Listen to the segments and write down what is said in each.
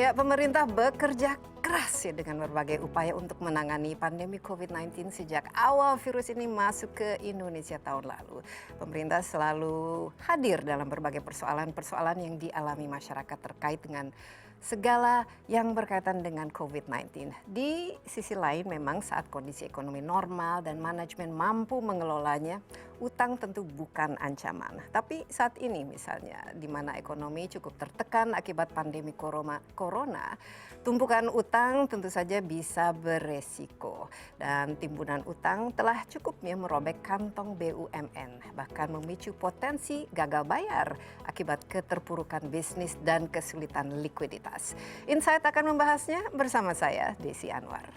Ya, pemerintah bekerja keras ya dengan berbagai upaya untuk menangani pandemi COVID-19 sejak awal virus ini masuk ke Indonesia tahun lalu. Pemerintah selalu hadir dalam berbagai persoalan-persoalan yang dialami masyarakat terkait dengan segala yang berkaitan dengan COVID-19. Di sisi lain memang saat kondisi ekonomi normal dan manajemen mampu mengelolanya, utang tentu bukan ancaman. Tapi saat ini misalnya di mana ekonomi cukup tertekan akibat pandemi corona, tumpukan utang tentu saja bisa beresiko. Dan timbunan utang telah cukup merobek kantong BUMN, bahkan memicu potensi gagal bayar akibat keterpurukan bisnis dan kesulitan likuiditas. Insight akan membahasnya bersama saya, Desi Anwar.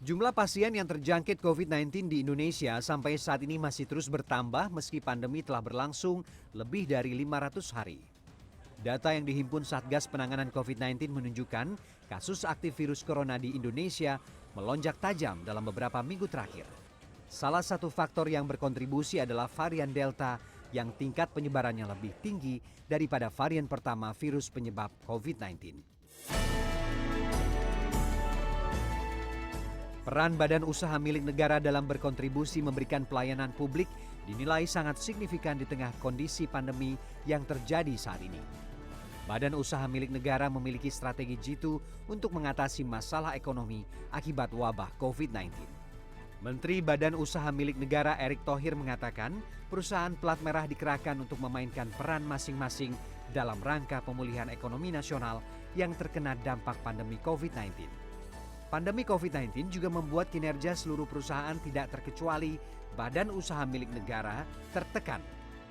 Jumlah pasien yang terjangkit COVID-19 di Indonesia sampai saat ini masih terus bertambah meski pandemi telah berlangsung lebih dari 500 hari. Data yang dihimpun Satgas Penanganan COVID-19 menunjukkan kasus aktif virus corona di Indonesia melonjak tajam dalam beberapa minggu terakhir. Salah satu faktor yang berkontribusi adalah varian Delta yang tingkat penyebarannya lebih tinggi daripada varian pertama virus penyebab COVID-19. Peran badan usaha milik negara dalam berkontribusi memberikan pelayanan publik dinilai sangat signifikan di tengah kondisi pandemi yang terjadi saat ini. Badan usaha milik negara memiliki strategi jitu untuk mengatasi masalah ekonomi akibat wabah COVID-19. Menteri Badan Usaha Milik Negara Erick Thohir mengatakan perusahaan plat merah dikerahkan untuk memainkan peran masing-masing dalam rangka pemulihan ekonomi nasional yang terkena dampak pandemi COVID-19. Pandemi COVID-19 juga membuat kinerja seluruh perusahaan tidak terkecuali badan usaha milik negara tertekan.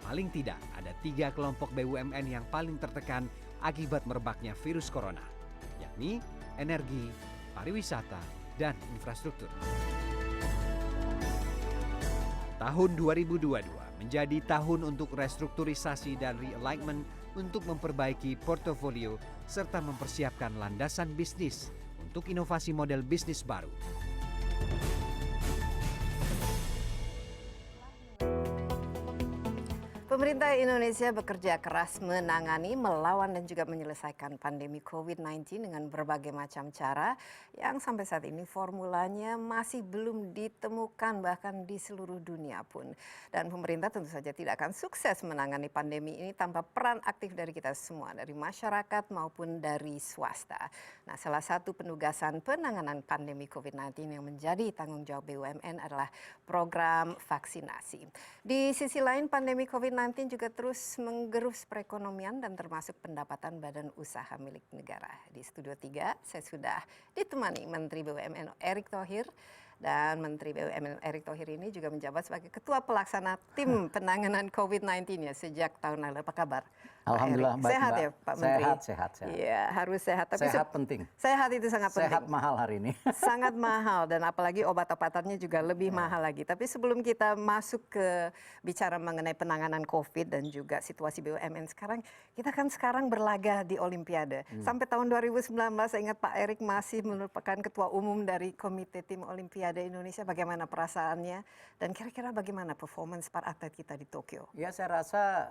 Paling tidak ada 3 kelompok BUMN yang paling tertekan akibat merebaknya virus corona, yakni energi, pariwisata, dan infrastruktur. Tahun 2022 menjadi tahun untuk restrukturisasi dan realignment untuk memperbaiki portofolio serta mempersiapkan landasan bisnis untuk inovasi model bisnis baru. Pemerintah Indonesia bekerja keras menangani, melawan dan juga menyelesaikan pandemi COVID-19 dengan berbagai macam cara yang sampai saat ini formulanya masih belum ditemukan bahkan di seluruh dunia pun. Dan pemerintah tentu saja tidak akan sukses menangani pandemi ini tanpa peran aktif dari kita semua, dari masyarakat maupun dari swasta. Nah, salah satu penugasan penanganan pandemi COVID-19 yang menjadi tanggung jawab BUMN adalah program vaksinasi. Di sisi lain, pandemi COVID-19 juga terus menggerus perekonomian dan termasuk pendapatan badan usaha milik negara. Di Studio 3, saya sudah ditemani Menteri BUMN Erick Thohir. Dan Menteri BUMN Erick Thohir ini juga menjabat sebagai Ketua Pelaksana Tim Penanganan COVID-19 ya sejak tahun lalu. Apa kabar? Alhamdulillah baik, sehat Mbak. Ya Pak Menteri? Sehat. Iya, harus sehat. Tapi sehat penting. Sehat itu sangat penting. Sehat mahal hari ini. Sangat mahal dan apalagi obat-obatannya juga lebih mahal lagi. Tapi sebelum kita masuk ke bicara mengenai penanganan COVID dan juga situasi BUMN sekarang, kita kan sekarang berlaga di Olimpiade. Sampai tahun 2019 saya ingat Pak Erick masih merupakan Ketua Umum dari Komite Tim Olimpiade Indonesia. Bagaimana perasaannya dan kira-kira bagaimana performance para atlet kita di Tokyo? Ya, saya rasa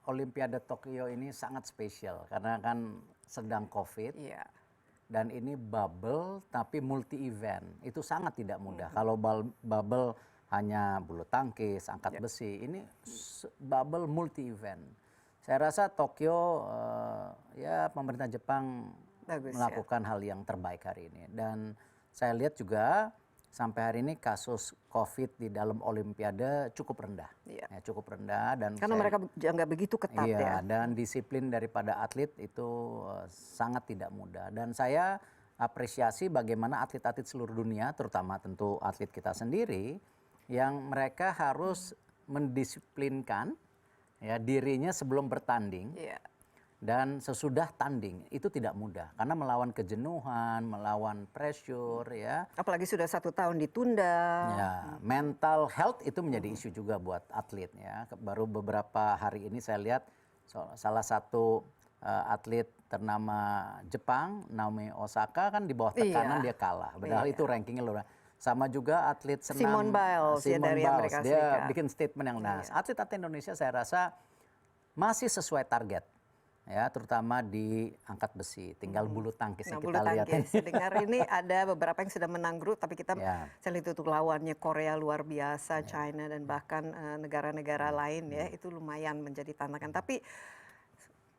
Olimpiade Tokyo ini sangat spesial karena kan sedang COVID. Iya. Dan ini bubble tapi multi event. Itu sangat tidak mudah. Kalau bubble hanya bulu tangkis, angkat besi, ini bubble multi event. Saya rasa Tokyo ya pemerintah Jepang melakukan hal yang terbaik hari ini. Dan saya lihat juga sampai hari ini kasus COVID di dalam Olimpiade cukup rendah, ya, cukup rendah dan karena mereka nggak begitu ketat ya. Dan disiplin daripada atlet itu sangat tidak mudah. Dan saya apresiasi bagaimana atlet-atlet seluruh dunia, terutama tentu atlet kita sendiri, yang mereka harus mendisiplinkan ya dirinya sebelum bertanding. dan sesudah tanding itu tidak mudah karena melawan kejenuhan, melawan pressure ya. Apalagi sudah 1 tahun ditunda. Ya, mental health itu menjadi isu juga buat atlet ya. Baru beberapa hari ini saya lihat salah satu atlet ternama Jepang, Naomi Osaka kan di bawah tekanan dia kalah. Padahal itu rankingnya luar. Sama juga atlet senam Simone Biles ya dari Amerika dia Serikat. bikin statement yang atlet-atlet Indonesia saya rasa masih sesuai target. Ya, terutama di angkat besi, tinggal bulu tangkis yang kita lihat. Saya dengar ini ada beberapa yang sudah menang grup, tapi kita saya lihat itu lawannya Korea luar biasa, China dan bahkan negara-negara lain ya, itu lumayan menjadi tantangan. Tapi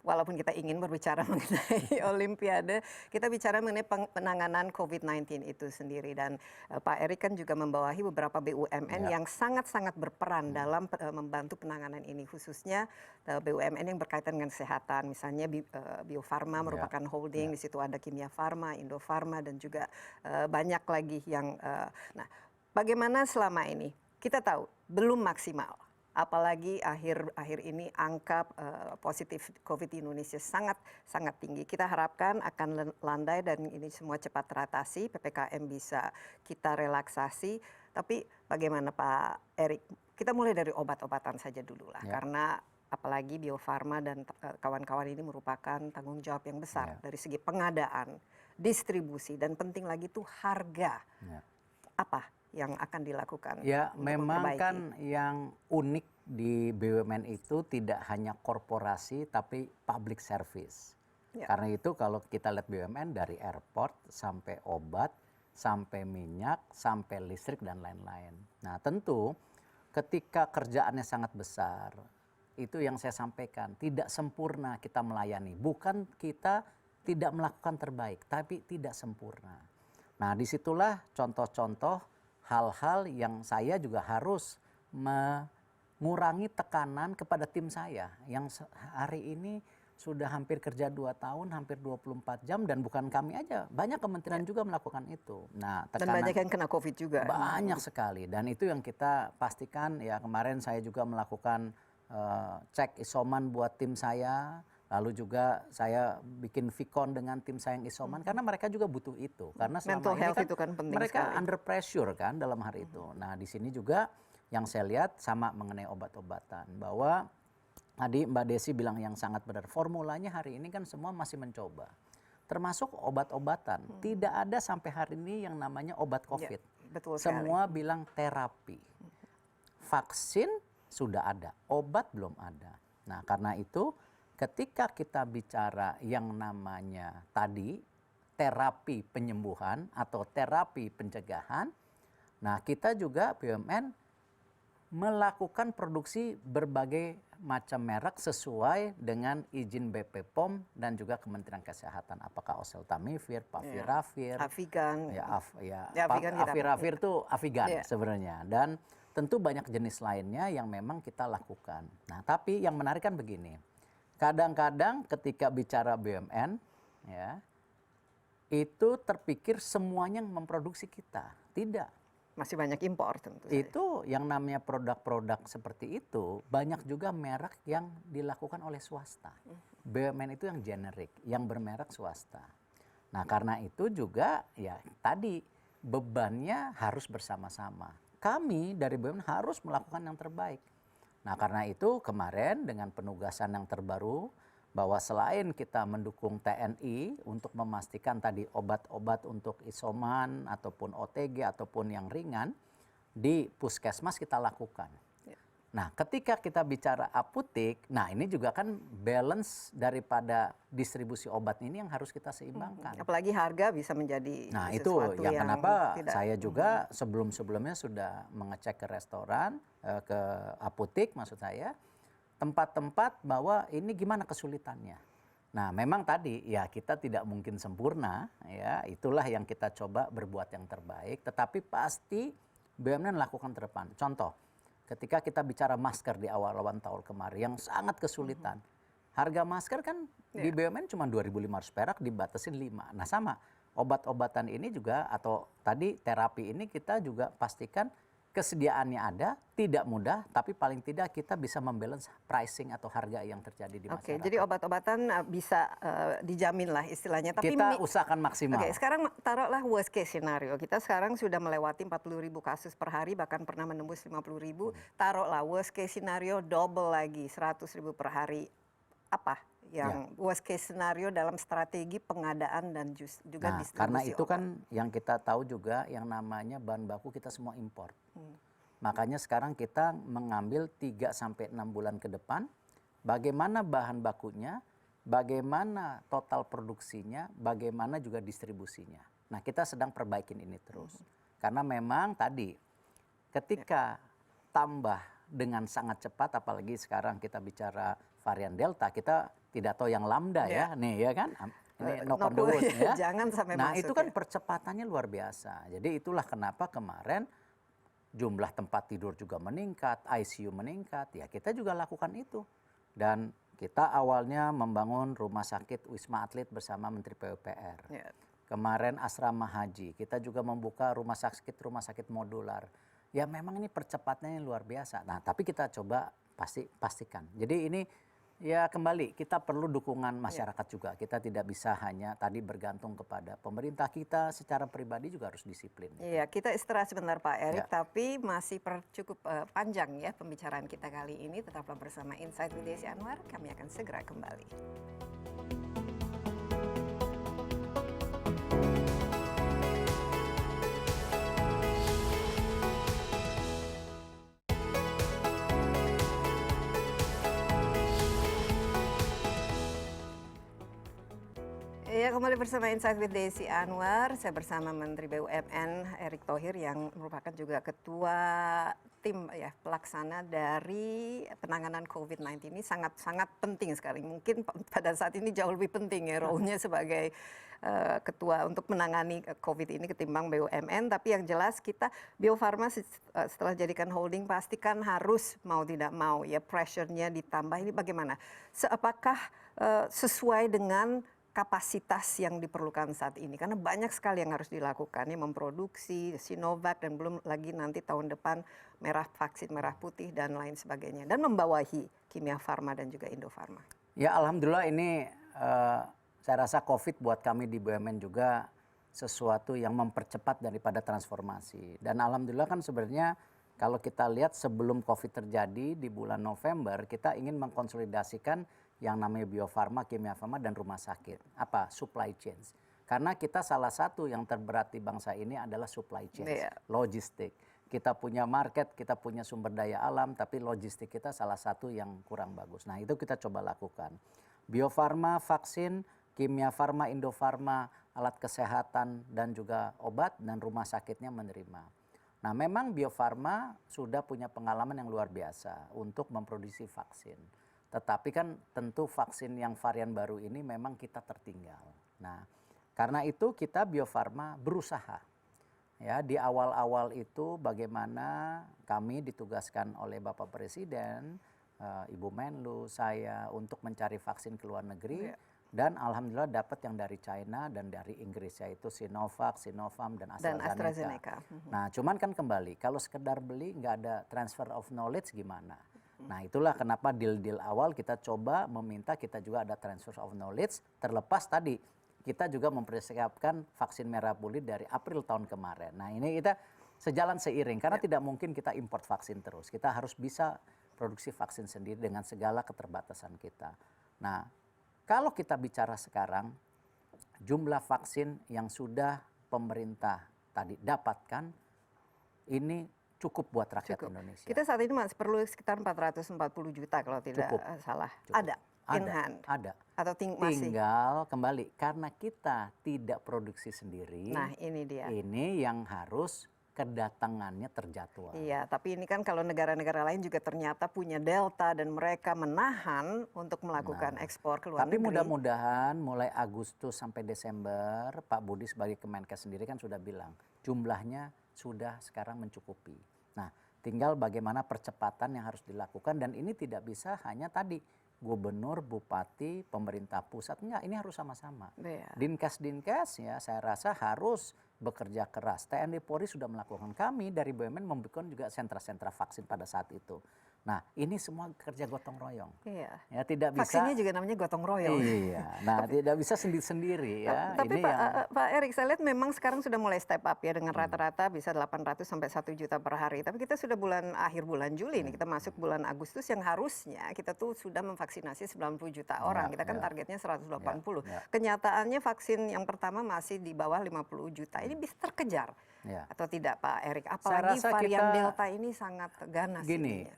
walaupun kita ingin berbicara mengenai Olimpiade, kita bicara mengenai penanganan COVID-19 itu sendiri. Dan Pak Erik kan juga membawahi beberapa BUMN yang sangat-sangat berperan dalam membantu penanganan ini, khususnya BUMN yang berkaitan dengan kesehatan. Misalnya Bio Farma merupakan holding, di situ ada Kimia Farma, Indo Farma, dan juga banyak lagi yang... Nah, bagaimana selama ini? Kita tahu, belum maksimal. Apalagi akhir ini angka positif COVID di Indonesia sangat tinggi. Kita harapkan akan landai dan ini semua cepat teratasi, PPKM bisa kita relaksasi. Tapi bagaimana Pak Erik? Kita mulai dari obat-obatan saja dulu lah, karena apalagi Bio Farma dan kawan-kawan ini merupakan tanggung jawab yang besar dari segi pengadaan, distribusi, dan penting lagi itu harga. Apa yang akan dilakukan? Ya, memang kan yang unik di BUMN itu tidak hanya korporasi tapi public service. Karena itu kalau kita lihat BUMN dari airport sampai obat, sampai minyak, sampai listrik dan lain-lain. Nah, tentu ketika kerjaannya sangat besar, itu yang saya sampaikan, tidak sempurna kita melayani. Bukan kita tidak melakukan terbaik, tapi tidak sempurna. Nah, disitulah contoh-contoh hal-hal yang saya juga harus mengurangi tekanan kepada tim saya yang hari ini sudah hampir kerja 2 tahun, hampir 24 jam, dan bukan kami aja, banyak kementerian juga melakukan itu. Nah, dan banyak yang kena COVID juga. Banyak sekali, dan itu yang kita pastikan ya. Kemarin saya juga melakukan cek isoman buat tim saya. Lalu juga saya bikin Vicon dengan tim saya yang isoman karena mereka juga butuh itu. Karena selama ini kan, itu kan penting mereka sekali. under pressure kan dalam hari itu. Nah, di sini juga yang saya lihat sama mengenai obat-obatan, bahwa tadi Mbak Desi bilang yang sangat benar, formulanya hari ini kan semua masih mencoba. Termasuk obat-obatan. Tidak ada sampai hari ini yang namanya obat COVID. Betul semua bilang terapi. Vaksin sudah ada, obat belum ada. Nah, karena itu ketika kita bicara yang namanya tadi terapi penyembuhan atau terapi pencegahan, nah kita juga BUMN melakukan produksi berbagai macam merek sesuai dengan izin BP POM dan juga Kementerian Kesehatan. Apakah oseltamivir, favipiravir, Avigan. Favipiravir itu Avigan sebenarnya, dan tentu banyak jenis lainnya yang memang kita lakukan. Nah, tapi yang menarik kan begini. Kadang-kadang ketika bicara BUMN, ya, itu terpikir semuanya memproduksi kita. Tidak. Masih banyak impor tentu. Itu yang namanya produk-produk seperti itu, banyak juga merek yang dilakukan oleh swasta. BUMN itu yang generik, yang bermerek swasta. Nah, karena itu juga ya tadi bebannya harus bersama-sama. Kami dari BUMN harus melakukan yang terbaik. Nah, karena itu kemarin dengan penugasan yang terbaru bahwa selain kita mendukung TNI untuk memastikan tadi obat-obat untuk isoman ataupun OTG ataupun yang ringan di puskesmas kita lakukan. Nah, ketika kita bicara apotek, nah ini juga kan balance daripada distribusi obat ini yang harus kita seimbangkan. Apalagi harga bisa menjadi nah itu yang kenapa saya juga sebelum-sebelumnya sudah mengecek ke restoran, ke apotek maksud saya, tempat-tempat bahwa ini gimana kesulitannya. Nah, memang tadi ya kita tidak mungkin sempurna, ya itulah yang kita coba berbuat yang terbaik, tetapi pasti BUMN lakukan terdepan. Contoh, ketika kita bicara masker di awal-awal tahun kemarin yang sangat kesulitan. Harga masker kan di BUMN cuma 2.500 perak dibatasin 5. Nah, sama obat-obatan ini juga atau tadi terapi ini kita juga pastikan kesediaannya ada, tidak mudah, tapi paling tidak kita bisa membalance pricing atau harga yang terjadi di masyarakat. Oke, jadi obat-obatan bisa dijamin lah istilahnya. Tapi kita usahakan maksimal. Oke, sekarang taruhlah worst case scenario. Kita sekarang sudah melewati 40.000 kasus per hari, bahkan pernah menembus 50.000. Taruhlah worst case scenario double lagi, 100.000 per hari. Apa yang worst case scenario dalam strategi pengadaan dan juga distribusi karena itu obat? kan yang kita tahu juga yang namanya bahan baku kita semua impor. Makanya sekarang kita mengambil 3 sampai 6 bulan ke depan bagaimana bahan bakunya, bagaimana total produksinya, bagaimana juga distribusinya. Nah, kita sedang perbaikin ini terus. Karena memang tadi ketika tambah dengan sangat cepat, apalagi sekarang kita bicara varian Delta, kita tidak tahu yang Lambda ya, nih ya kan, ini knock on the wood ya. Jangan sampai Nah masuk itu kan percepatannya luar biasa. Jadi itulah kenapa kemarin jumlah tempat tidur juga meningkat, ICU meningkat, ya kita juga lakukan itu. Dan kita awalnya membangun rumah sakit Wisma Atlet bersama Menteri PUPR. Kemarin asrama haji, kita juga membuka rumah sakit modular. Ya memang ini percepatannya luar biasa. Nah tapi kita coba pastikan. Jadi ini ya kembali kita perlu dukungan masyarakat juga. Kita tidak bisa hanya tadi bergantung kepada pemerintah, kita secara pribadi juga harus disiplin. Iya, kita istirahat sebentar Pak Erik, tapi masih cukup panjang ya pembicaraan kita kali ini. Tetaplah bersama Insight with Desi Anwar, kami akan segera kembali. Ya, kembali bersama Insight with Desi Anwar. Saya bersama Menteri BUMN Erick Thohir yang merupakan juga ketua tim ya pelaksana dari penanganan COVID-19 ini sangat penting sekali. Mungkin pada saat ini jauh lebih penting ya role-nya sebagai ketua untuk menangani COVID ini ketimbang BUMN. Tapi yang jelas kita Bio Farma setelah jadikan holding pastikan harus mau tidak mau ya pressure-nya ditambah. Ini bagaimana? Apakah sesuai dengan kapasitas yang diperlukan saat ini, karena banyak sekali yang harus dilakukan ya, memproduksi Sinovac dan belum lagi nanti tahun depan vaksin merah putih dan lain sebagainya, dan membawahi Kimia Farma dan juga Indo Farma. Ya alhamdulillah ini saya rasa COVID buat kami di BUMN juga sesuatu yang mempercepat daripada transformasi. Dan alhamdulillah kan sebenarnya kalau kita lihat sebelum COVID terjadi di bulan November, kita ingin mengkonsolidasikan yang namanya Bio Farma, Kimia Farma, dan rumah sakit. Apa? Supply chain. Karena kita salah satu yang terberat di bangsa ini adalah supply chain, logistik. Kita punya market, kita punya sumber daya alam, tapi logistik kita salah satu yang kurang bagus. Nah itu kita coba lakukan. Bio Farma, vaksin, Kimia Farma, Indo Farma, alat kesehatan, dan juga obat, dan rumah sakitnya menerima. Nah memang Bio Farma sudah punya pengalaman yang luar biasa untuk memproduksi vaksin. Tetapi kan tentu vaksin yang varian baru ini memang kita tertinggal. Nah, karena itu kita Bio Farma berusaha. Ya, di awal-awal itu bagaimana kami ditugaskan oleh Bapak Presiden, Ibu Menlu, saya untuk mencari vaksin ke luar negeri. Dan alhamdulillah dapat yang dari China dan dari Inggris, yaitu Sinovac, Sinopharm, dan AstraZeneca. Nah, cuman kan kembali, kalau sekedar beli nggak ada transfer of knowledge gimana? Nah itulah kenapa deal-deal awal kita coba meminta kita juga ada transfer of knowledge, terlepas tadi kita juga mempersiapkan vaksin merah putih dari April tahun kemarin. Nah ini kita sejalan seiring karena tidak mungkin kita import vaksin terus. Kita harus bisa produksi vaksin sendiri dengan segala keterbatasan kita. Nah kalau kita bicara sekarang jumlah vaksin yang sudah pemerintah tadi dapatkan ini cukup buat rakyat Indonesia. Kita saat ini masih perlu sekitar 440 juta kalau tidak salah. Cukup. Ada in hand? Ada. Atau masih? Tinggal kembali, karena kita tidak produksi sendiri. Nah ini dia. Ini yang harus kedatangannya terjadwal. Iya, tapi ini kan kalau negara-negara lain juga ternyata punya delta dan mereka menahan untuk melakukan ekspor ke luar negeri. Tapi mudah-mudahan mulai Agustus sampai Desember, Pak Budi sebagai Kemenkes sendiri kan sudah bilang, jumlahnya sudah sekarang mencukupi. Nah, tinggal bagaimana percepatan yang harus dilakukan dan ini tidak bisa hanya tadi gubernur, bupati, pemerintah pusat, enggak, ini harus sama-sama. Dinkes ya saya rasa harus bekerja keras. TNI Polri sudah melakukan, kami dari BUMN membuat juga sentra-sentra vaksin pada saat itu. Nah, ini semua kerja gotong royong. Iya. Ya, tidak bisa. Vaksinnya juga namanya gotong royong. Iya. Nah, tidak bisa sendiri-sendiri ya. Tapi ini Pak Erik, saya lihat memang sekarang sudah mulai step up ya dengan rata-rata bisa 800 sampai 1 juta per hari. Tapi kita sudah akhir bulan Juli nih, kita masuk bulan Agustus yang harusnya kita tuh sudah memvaksinasi 90 juta orang. Kita kan targetnya 180. Kenyataannya vaksin yang pertama masih di bawah 50 juta. Ini bisa terkejar atau tidak Pak Erik? Apalagi varian Delta ini sangat ganas. Gini,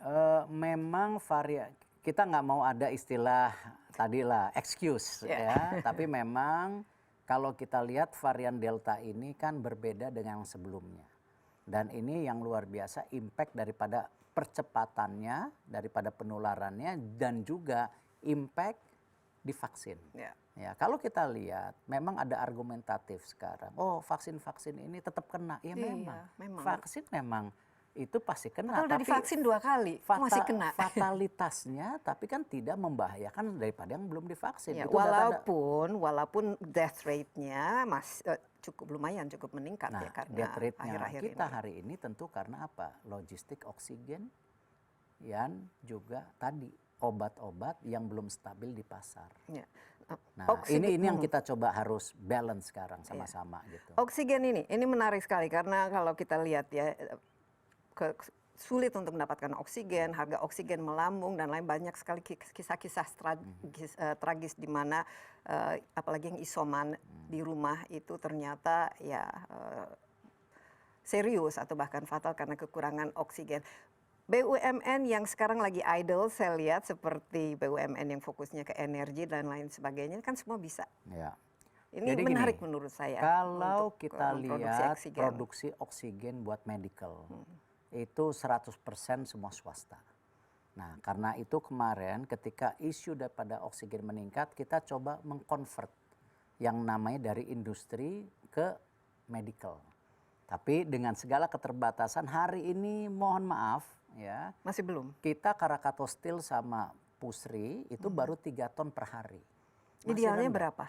memang varian, kita nggak mau ada istilah tadilah excuse ya, tapi memang kalau kita lihat varian Delta ini kan berbeda dengan yang sebelumnya. Dan ini yang luar biasa impact daripada percepatannya, daripada penularannya, dan juga impact di vaksin. Ya, kalau kita lihat memang ada argumentatif sekarang. Oh, vaksin-vaksin ini tetap kena. Ya memang. Vaksin memang itu pasti kena. Atau udah divaksin 2 kali, masih kena. Fatalitasnya tapi kan tidak membahayakan daripada yang belum divaksin. Ya, walaupun death rate-nya cukup lumayan, cukup meningkat ya karena death rate-nya akhir-akhir kita ini. hari ini tentu karena apa? Logistik oksigen yang juga tadi obat-obat yang belum stabil di pasar. Ya. Nah, ini yang kita coba harus balance sekarang sama-sama gitu. Oksigen ini menarik sekali karena kalau kita lihat ya sulit untuk mendapatkan oksigen, harga oksigen melambung dan lain, banyak sekali kisah-kisah tragis di mana apalagi yang isoman di rumah itu ternyata ya serius atau bahkan fatal karena kekurangan oksigen. BUMN yang sekarang lagi idle, saya lihat seperti BUMN yang fokusnya ke energi dan lain sebagainya, kan semua bisa. Ya. Ini jadi menarik gini, menurut saya. Kalau kita lihat oksigen. produksi oksigen buat medical, itu 100% semua swasta. Nah, karena itu kemarin ketika isu daripada oksigen meningkat, kita coba mengkonvert yang namanya dari industri ke medical. Tapi dengan segala keterbatasan hari ini mohon maaf, ya, masih belum. Kita Krakatau Steel sama Pusri itu baru 3 ton per hari. Idealnya berapa?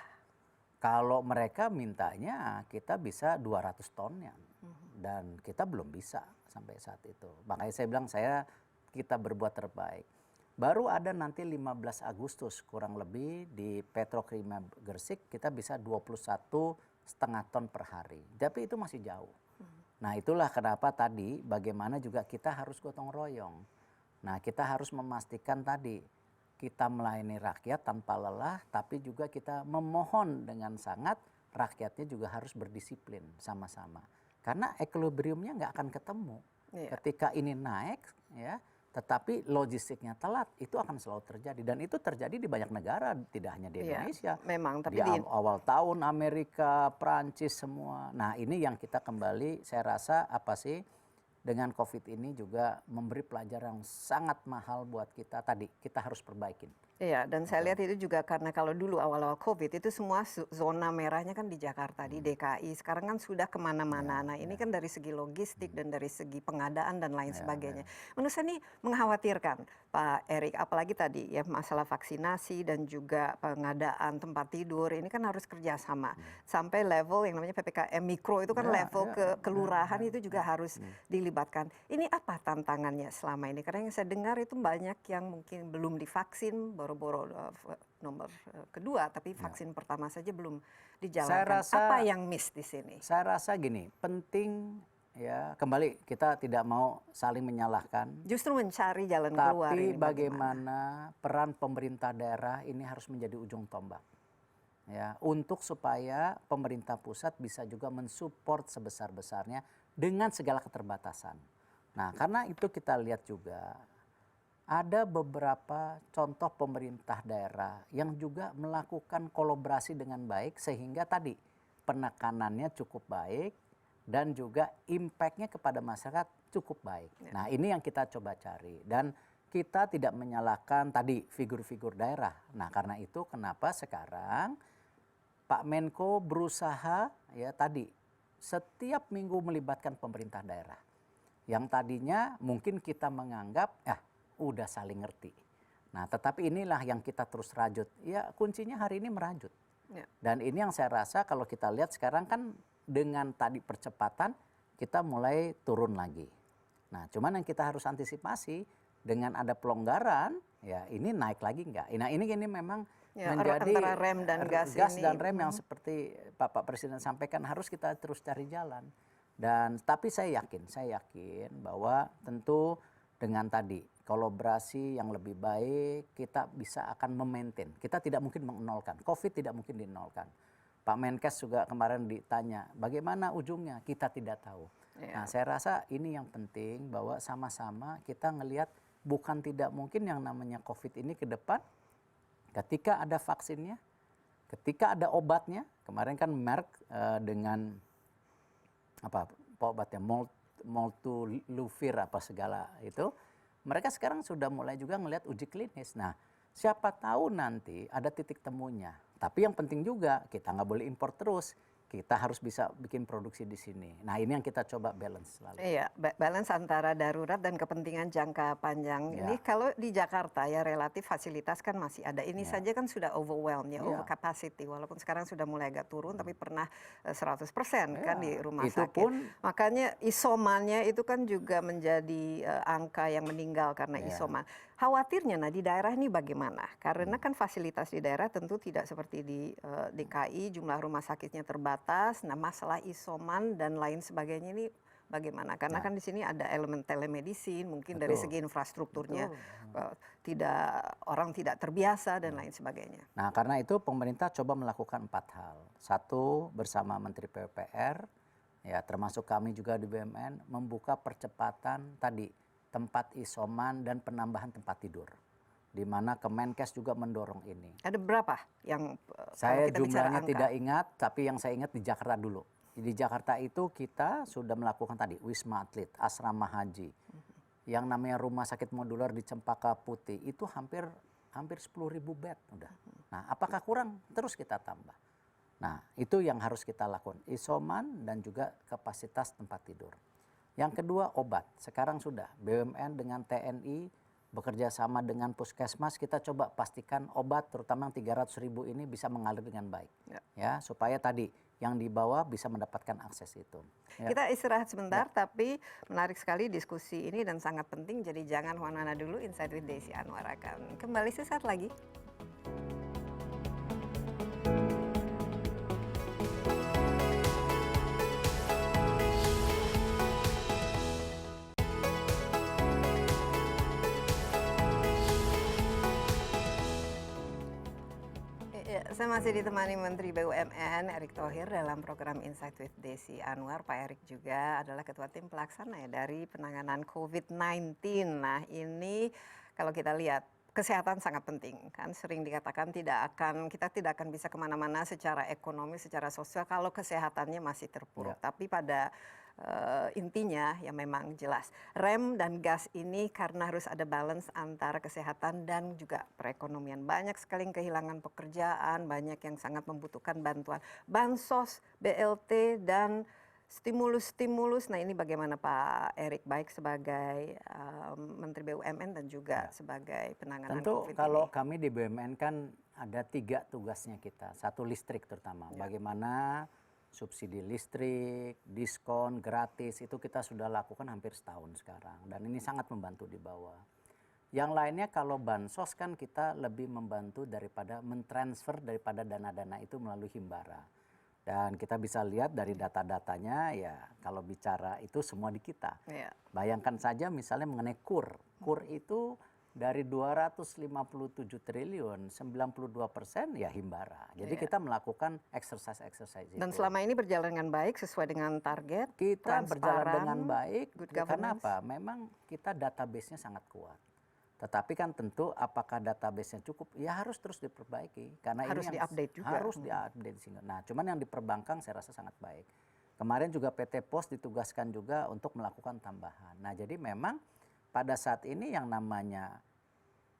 Kalau mereka mintanya kita bisa 200 ton ya. Dan kita belum bisa sampai saat itu. Makanya saya bilang kita berbuat terbaik. Baru ada nanti 15 Agustus kurang lebih di Petrokimia Gresik kita bisa 21,5 ton per hari. Tapi itu masih jauh. Nah, itulah kenapa tadi bagaimana juga kita harus gotong royong. Nah, kita harus memastikan tadi kita melayani rakyat tanpa lelah, tapi juga kita memohon dengan sangat rakyatnya juga harus berdisiplin sama-sama. Karena equilibriumnya nggak akan ketemu. Ketika ini naik, ya, tetapi logistiknya telat, itu akan selalu terjadi. Dan itu terjadi di banyak negara, tidak hanya di Indonesia. Memang, tapi di awal tahun Amerika, Prancis semua. Nah, ini yang kita kembali, saya rasa dengan COVID ini juga memberi pelajaran yang sangat mahal buat kita. Tadi kita harus perbaikin. Iya, dan saya lihat itu juga karena kalau dulu awal-awal COVID itu semua zona merahnya kan di Jakarta, di DKI. Sekarang kan sudah kemana-mana. Nah, ini kan dari segi logistik dan dari segi pengadaan dan lain sebagainya. Menurut saya ini mengkhawatirkan, Pak Erik. Apalagi tadi ya masalah vaksinasi dan juga pengadaan tempat tidur. Ini kan harus kerjasama. Sampai level yang namanya PPKM Mikro itu kan level ke kelurahan itu juga harus dilibatkan. Ini apa tantangannya selama ini? Karena yang saya dengar itu banyak yang mungkin belum divaksin, boro-boro nomor kedua, tapi vaksin pertama saja belum dijalankan. Apa yang miss di sini? Saya rasa gini, penting ya, kembali kita tidak mau saling menyalahkan. Justru mencari jalan keluar. Tapi bagaimana peran pemerintah daerah ini harus menjadi ujung tombak. Ya, untuk supaya pemerintah pusat bisa juga mensupport sebesar-besarnya dengan segala keterbatasan. Nah, karena itu kita lihat juga ada beberapa contoh pemerintah daerah yang juga melakukan kolaborasi dengan baik sehingga tadi penekanannya cukup baik dan juga impact-nya kepada masyarakat cukup baik. Nah, ini yang kita coba cari dan kita tidak menyalahkan tadi figur-figur daerah. Nah, karena itu kenapa sekarang Pak Menko berusaha ya tadi setiap minggu melibatkan pemerintah daerah. Yang tadinya mungkin kita menganggap udah saling ngerti. Nah, tetapi inilah yang kita terus rajut. Ya, kuncinya hari ini merajut. Dan ini yang saya rasa kalau kita lihat sekarang kan dengan tadi percepatan kita mulai turun lagi. Nah, cuman yang kita harus antisipasi dengan ada pelonggaran, ya ini naik lagi enggak? Nah, ini memang menjadi antara rem dan gas ini. dan rem yang seperti Bapak Presiden sampaikan harus kita terus cari jalan. Dan tapi saya yakin bahwa tentu dengan tadi kolaborasi yang lebih baik kita bisa akan memaintain. Kita tidak mungkin menolkan. Covid tidak mungkin dinolkan. Pak Menkes juga kemarin ditanya, bagaimana ujungnya? Kita tidak tahu. Nah, saya rasa ini yang penting bahwa sama-sama kita ngelihat bukan tidak mungkin yang namanya Covid ini ke depan ketika ada vaksinnya, ketika ada obatnya. Kemarin kan Merck dengan apa obatnya Molnupiravir apa segala itu, mereka sekarang sudah mulai juga ngelihat uji klinis. Nah, siapa tahu nanti ada titik temunya. Tapi yang penting juga kita nggak boleh impor terus. Kita harus bisa bikin produksi di sini. Nah, ini yang kita coba balance selalu. Iya, balance antara darurat dan kepentingan jangka panjang. Ini kalau di Jakarta ya relatif fasilitas kan masih ada. Ini saja kan sudah overwhelmed ya, over capacity. Walaupun sekarang sudah mulai agak turun, tapi pernah 100% kan di rumah itu sakit. pun, makanya isomannya itu kan juga menjadi angka yang meninggal karena isoman. Khawatirnya, nah di daerah ini bagaimana? Karena kan fasilitas di daerah tentu tidak seperti di DKI, jumlah rumah sakitnya terbatas. Nah, masalah isoman dan lain sebagainya ini bagaimana? Karena kan di sini ada elemen telemedicine, mungkin dari segi infrastrukturnya orang tidak terbiasa dan lain sebagainya. Nah, karena itu pemerintah coba melakukan 4 hal. Satu, bersama Menteri PUPR, ya termasuk kami juga di BUMN, membuka percepatan tadi tempat isoman dan penambahan tempat tidur, di mana Kemenkes juga mendorong ini. Ada berapa yang saya jumlahnya tidak ingat, tapi yang saya ingat di Jakarta dulu. Di Jakarta itu kita sudah melakukan tadi Wisma Atlet, asrama haji, yang namanya rumah sakit modular di Cempaka Putih itu hampir 10.000 bed udah. Nah, apakah kurang? Terus kita tambah. Nah, itu yang harus kita lakukan, isoman dan juga kapasitas tempat tidur. Yang kedua, obat. Sekarang sudah BUMN dengan TNI bekerja sama dengan Puskesmas, kita coba pastikan obat terutama yang 300.000 ini bisa mengalir dengan baik. Ya, supaya tadi yang di bawah bisa mendapatkan akses itu. Ya. Kita istirahat sebentar, tapi menarik sekali diskusi ini dan sangat penting. Jadi jangan kemana-mana dulu, Insight with Desi Anwar akan kembali sesaat lagi. Saya masih ditemani Menteri BUMN Erick Thohir dalam program Insight with Desi Anwar. Pak Erick juga adalah Ketua Tim Pelaksana ya dari penanganan COVID-19. Nah, ini kalau kita lihat kesehatan sangat penting kan, sering dikatakan kita tidak akan bisa kemana-mana secara ekonomi, secara sosial kalau kesehatannya masih terpuruk. Tapi pada intinya ya memang jelas rem dan gas ini karena harus ada balance antara kesehatan dan juga perekonomian. Banyak sekali yang kehilangan pekerjaan, banyak yang sangat membutuhkan bantuan bansos, BLT dan stimulus-stimulus. Nah, ini bagaimana Pak Erick, baik sebagai Menteri BUMN dan juga sebagai penanganan COVID Tentu kalau ini? kami di BUMN kan ada 3 tugasnya kita. Satu, listrik terutama. Bagaimana subsidi listrik, diskon, gratis, itu kita sudah lakukan hampir setahun sekarang. Dan ini sangat membantu di bawah. Yang lainnya kalau bansos kan kita lebih membantu daripada mentransfer daripada dana-dana itu melalui Himbara. Dan kita bisa lihat dari data-datanya ya kalau bicara itu semua di kita. Bayangkan saja misalnya mengenai KUR. KUR itu dari 257 triliun, 92% ya Himbara. Jadi kita melakukan exercise itu. Dan selama ini berjalan dengan baik sesuai dengan target? Kita berjalan dengan baik. Good Karena governance? apa? Memang kita database-nya sangat kuat. Tetapi kan tentu apakah database-nya cukup? Ya harus terus diperbaiki. Karena Harus ini diupdate juga. Harus diupdate. Nah, cuman yang di perbankan saya rasa sangat baik. Kemarin juga PT Pos ditugaskan juga untuk melakukan tambahan. Nah, jadi memang pada saat ini yang namanya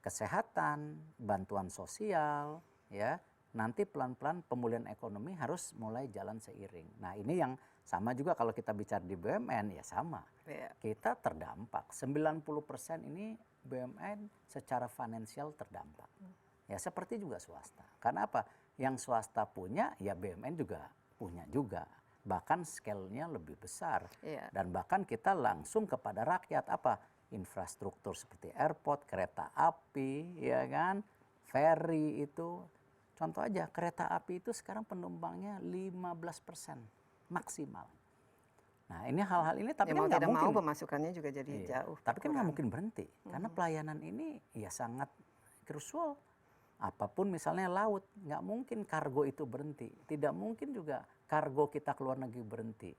kesehatan, bantuan sosial, ya nanti pelan-pelan pemulihan ekonomi harus mulai jalan seiring. Nah, ini yang sama juga kalau kita bicara di BUMN ya sama. Kita terdampak. 90% ini BUMN secara finansial terdampak. Ya seperti juga swasta. Karena apa? Yang swasta punya ya BUMN juga punya juga. bahkan scale-nya lebih besar. Iya. Dan bahkan kita langsung kepada rakyat, apa? Infrastruktur seperti airport, kereta api, ya kan, ferry itu. Contoh aja, kereta api itu sekarang penumpangnya 15% maksimal. Nah ini hal-hal ini tapi Ya, kan mau nggak tidak mungkin. mau pemasukannya juga jadi jauh Tapi kan nggak berkurang. mungkin berhenti karena pelayanan ini ya sangat krusial. Apapun misalnya laut, nggak mungkin kargo itu berhenti. Tidak mungkin juga kargo kita ke luar negeri berhenti.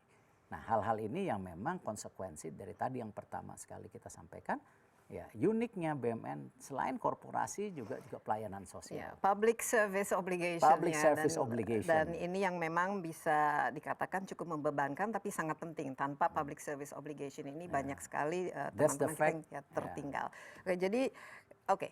Nah hal-hal ini yang memang konsekuensi dari tadi yang pertama sekali kita sampaikan. Ya, uniknya BUMN selain korporasi juga pelayanan Ya, sosial. public service obligation. Public ya, service obligation. Dan ini yang memang bisa dikatakan cukup membebankan tapi sangat penting. Tanpa public service obligation ini banyak sekali That's the teman-teman kita fact. yang tertinggal. Oke, jadi oke.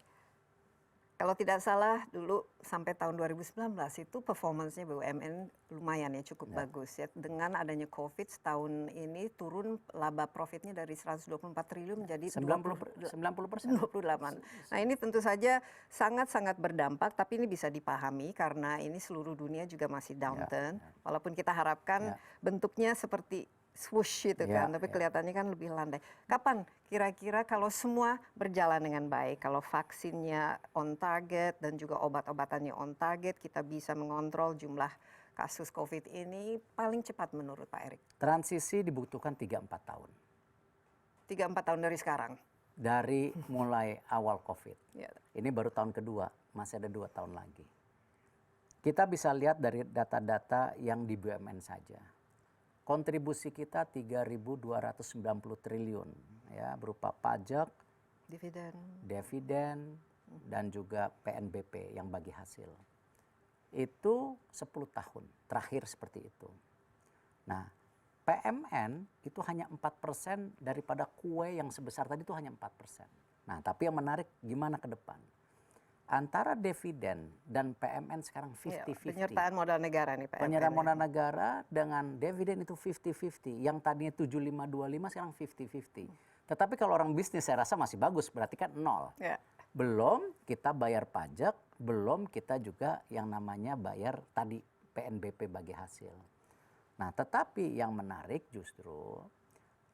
Kalau tidak salah dulu sampai tahun 2019 itu performance-nya BUMN lumayan ya, cukup bagus ya. Dengan adanya COVID setahun ini turun laba profitnya dari 124 triliun menjadi 90%. 28. Nah ini tentu saja sangat-sangat berdampak, tapi ini bisa dipahami karena ini seluruh dunia juga masih downturn. Walaupun kita harapkan bentuknya seperti swoosh itu kan, tapi kelihatannya kan lebih landai. Kapan kira-kira kalau semua berjalan dengan baik, kalau vaksinnya on target dan juga obat-obatannya on target, kita bisa mengontrol jumlah kasus COVID ini paling cepat menurut Pak Erik? Transisi dibutuhkan 3-4 tahun. 3-4 tahun dari sekarang? Dari mulai awal COVID. Ya. Ini baru tahun kedua, masih ada 2 tahun lagi. Kita bisa lihat dari data-data yang di BUMN saja. Kontribusi kita 3.290 triliun ya, berupa pajak, dividen dan juga PNBP yang bagi hasil. Itu 10 tahun terakhir seperti itu. Nah, PMN itu hanya 4% daripada kue yang sebesar tadi itu hanya 4%. Nah, tapi yang menarik gimana ke depan? Antara dividen dan PMN sekarang 50-50. Penyertaan modal negara nih PMN. Penyertaan modal negara dengan dividen itu 50-50. Yang tadinya 75-25 sekarang 50-50. Tetapi kalau orang bisnis saya rasa masih bagus, berarti kan 0. Ya. Belum kita bayar pajak, belum kita juga yang namanya bayar tadi PNBP bagi hasil. Nah tetapi yang menarik justru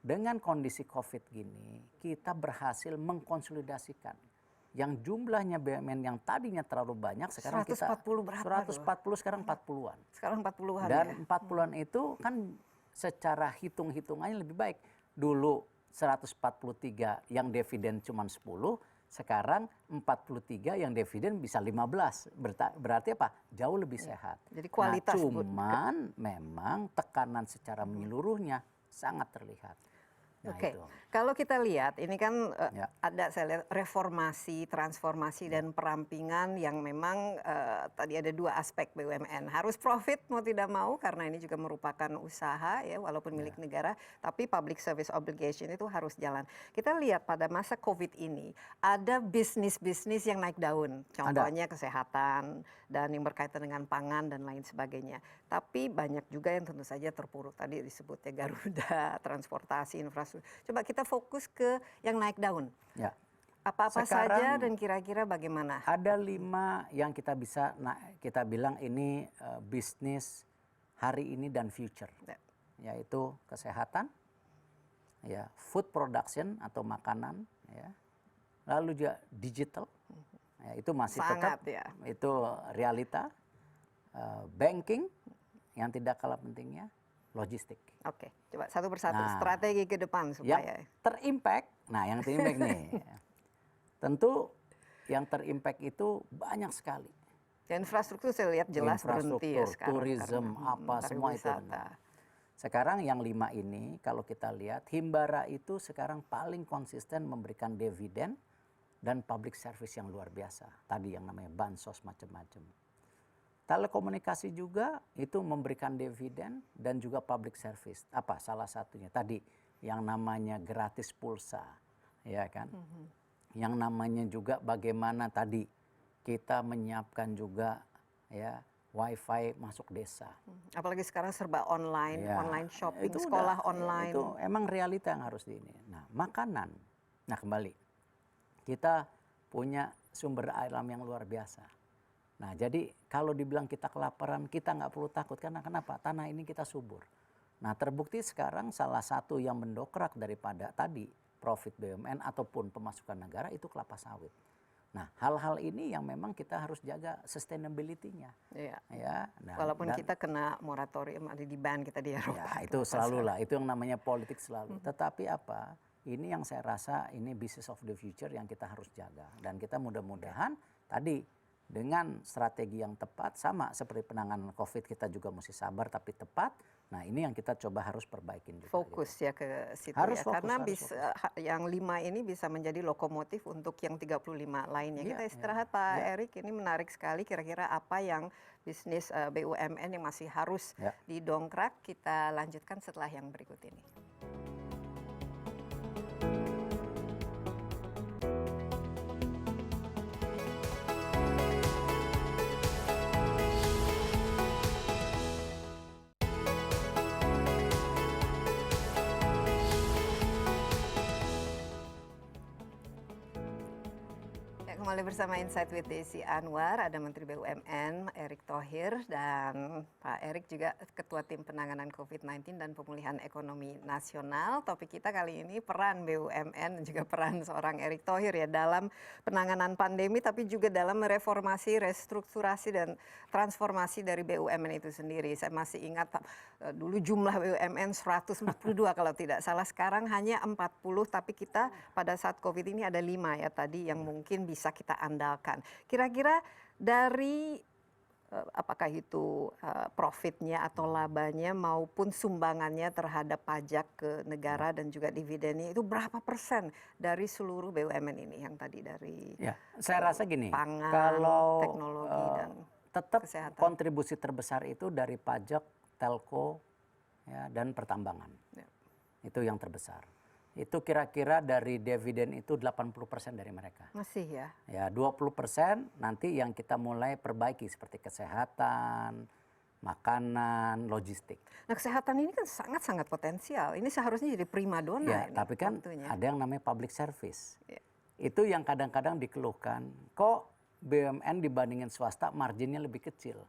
dengan kondisi COVID gini, kita berhasil mengkonsolidasikan. Yang jumlahnya BUMN yang tadinya terlalu banyak sekarang 140 berapa 140 sekarang 40-an. Sekarang 40-an Dan ya. 40-an itu kan secara hitung-hitungannya lebih baik. Dulu 143 yang dividen cuma 10, sekarang 43 yang dividen bisa 15. Berarti apa? Jauh lebih sehat. Jadi kualitas. Nah, cuman memang tekanan secara menyeluruhnya sangat terlihat. Nah, Oke, itu. kalau kita lihat ini kan Ya. ada saya lihat reformasi, transformasi dan perampingan yang memang tadi ada 2 aspek BUMN. Harus profit mau tidak mau karena ini juga merupakan usaha ya walaupun milik negara, tapi public service obligation itu harus jalan. Kita lihat pada masa Covid ini ada bisnis-bisnis yang naik daun. Contohnya kesehatan dan yang berkaitan dengan pangan dan lain sebagainya. Tapi banyak juga yang tentu saja terpuruk. Tadi disebutnya Garuda, transportasi, infrastruktur. Coba kita fokus ke yang naik daun. Ya. Apa-apa Sekarang saja dan kira-kira bagaimana? Ada 5 yang kita bisa kita bilang ini bisnis hari ini dan future. Ya. Yaitu kesehatan, ya, food production atau makanan, ya. Lalu juga digital. Ya, itu masih Sangat, tetap ya. itu realita. Banking yang tidak kalah pentingnya, logistik. Oke, coba satu persatu Nah, strategi ke depan Yang supaya terimpact, nah yang terimpact nih, tentu yang terimpact itu banyak sekali. ya, infrastruktur saya lihat jelas berhenti ya sekarang. Tourism, apa semua itu. pariwisata. Sekarang yang 5 ini kalau kita lihat Himbara itu sekarang paling konsisten memberikan dividen dan public service yang luar biasa. Tadi yang namanya bansos macam-macam. Telekomunikasi juga itu memberikan dividen dan juga public service. Apa salah satunya tadi yang namanya gratis pulsa, ya kan? Yang namanya juga bagaimana tadi kita menyiapkan juga ya wifi masuk desa. Apalagi sekarang serba online, Ya, online shopping, itu sekolah udah, online. Itu emang realita yang harus di ini. Nah, makanan. Nah, kembali. Kita punya sumber alam yang luar biasa. Nah, jadi kalau dibilang kita kelaparan, kita nggak perlu takut. Karena kenapa? Tanah ini kita subur. Nah, terbukti sekarang salah satu yang mendokrak daripada tadi profit BUMN ataupun pemasukan negara itu kelapa sawit. Nah, hal-hal ini yang memang kita harus jaga sustainability-nya. Iya. Ya, Walaupun kita kena moratorium, ada di ban kita di Eropa. Ya, itu selalu lah, itu yang namanya politik selalu. Tetapi apa? Ini yang saya rasa ini business of the future yang kita harus jaga. Dan kita mudah-mudahan tadi dengan strategi yang tepat, sama seperti penanganan COVID, kita juga mesti sabar tapi tepat. Nah, ini yang kita coba harus perbaikin juga. Fokus gitu. ya ke situ Harus ya. fokus, Karena harus bisa yang 5 ini bisa menjadi lokomotif untuk yang 35 lainnya. Iya, Kita istirahat Pak Erik, ini menarik sekali kira-kira apa yang bisnis BUMN yang masih harus didongkrak. Kita lanjutkan setelah yang berikut ini. Kembali bersama Insight with Desi Anwar, ada Menteri BUMN Erick Thohir dan Pak Erick juga Ketua Tim Penanganan COVID-19 dan Pemulihan Ekonomi Nasional. Topik kita kali ini peran BUMN dan juga peran seorang Erick Thohir ya dalam penanganan pandemi, tapi juga dalam mereformasi, restrukturasi dan transformasi dari BUMN itu sendiri. Saya masih ingat dulu jumlah BUMN 142 kalau tidak salah, sekarang hanya 40, tapi kita pada saat COVID ini ada 5 ya tadi yang mungkin bisa kita andalkan. Kira-kira dari apakah itu profitnya atau labanya maupun sumbangannya terhadap pajak ke negara dan juga dividennya itu berapa persen dari seluruh BUMN ini yang tadi dari saya rasa gini, pangan, kalau teknologi dan tetap kesehatan. kontribusi terbesar itu dari pajak, telco, ya, dan pertambangan. Itu yang terbesar. Itu kira-kira dari dividen itu 80% dari mereka. Masih ya? Ya, 20% nanti yang kita mulai perbaiki seperti kesehatan, makanan, logistik. Nah, kesehatan ini kan sangat-sangat potensial. Ini seharusnya jadi primadona Ya, ini. tapi kan waktunya. ada yang namanya public service. Ya. Itu yang kadang-kadang dikeluhkan, kok BUMN dibandingin swasta marginnya lebih kecil.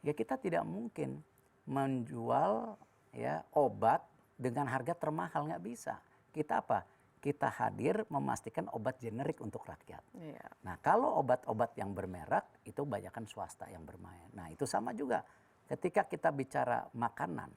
Ya, kita tidak mungkin menjual ya obat dengan harga termahal, nggak bisa. Kita apa? Kita hadir memastikan obat generik untuk rakyat. Iya. Nah, kalau obat-obat yang bermerek itu banyakkan swasta yang bermain. Nah, itu sama juga. Ketika kita bicara makanan,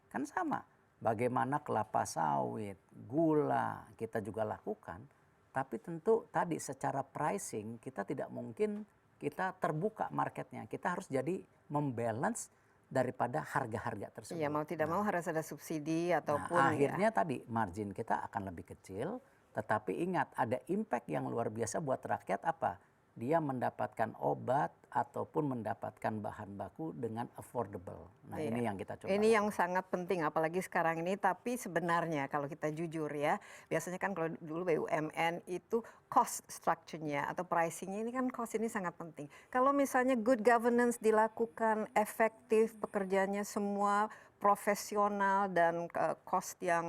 kan sama. Bagaimana kelapa sawit, gula kita juga lakukan. Tapi tentu tadi secara pricing kita tidak mungkin kita terbuka marketnya. Kita harus jadi membalance daripada harga-harga tersebut. Iya, mau tidak mau harus ada subsidi ataupun akhirnya tadi margin kita akan lebih kecil, tetapi ingat ada impact yang luar biasa buat rakyat apa? Dia mendapatkan obat ataupun mendapatkan bahan baku dengan affordable. Nah, ini yang kita coba. Ini yang sangat penting apalagi sekarang ini, tapi sebenarnya kalau kita jujur ya, biasanya kan kalau dulu BUMN itu cost structure-nya atau pricing-nya ini kan cost ini sangat penting. Kalau misalnya good governance dilakukan efektif, pekerjaannya semua profesional dan cost yang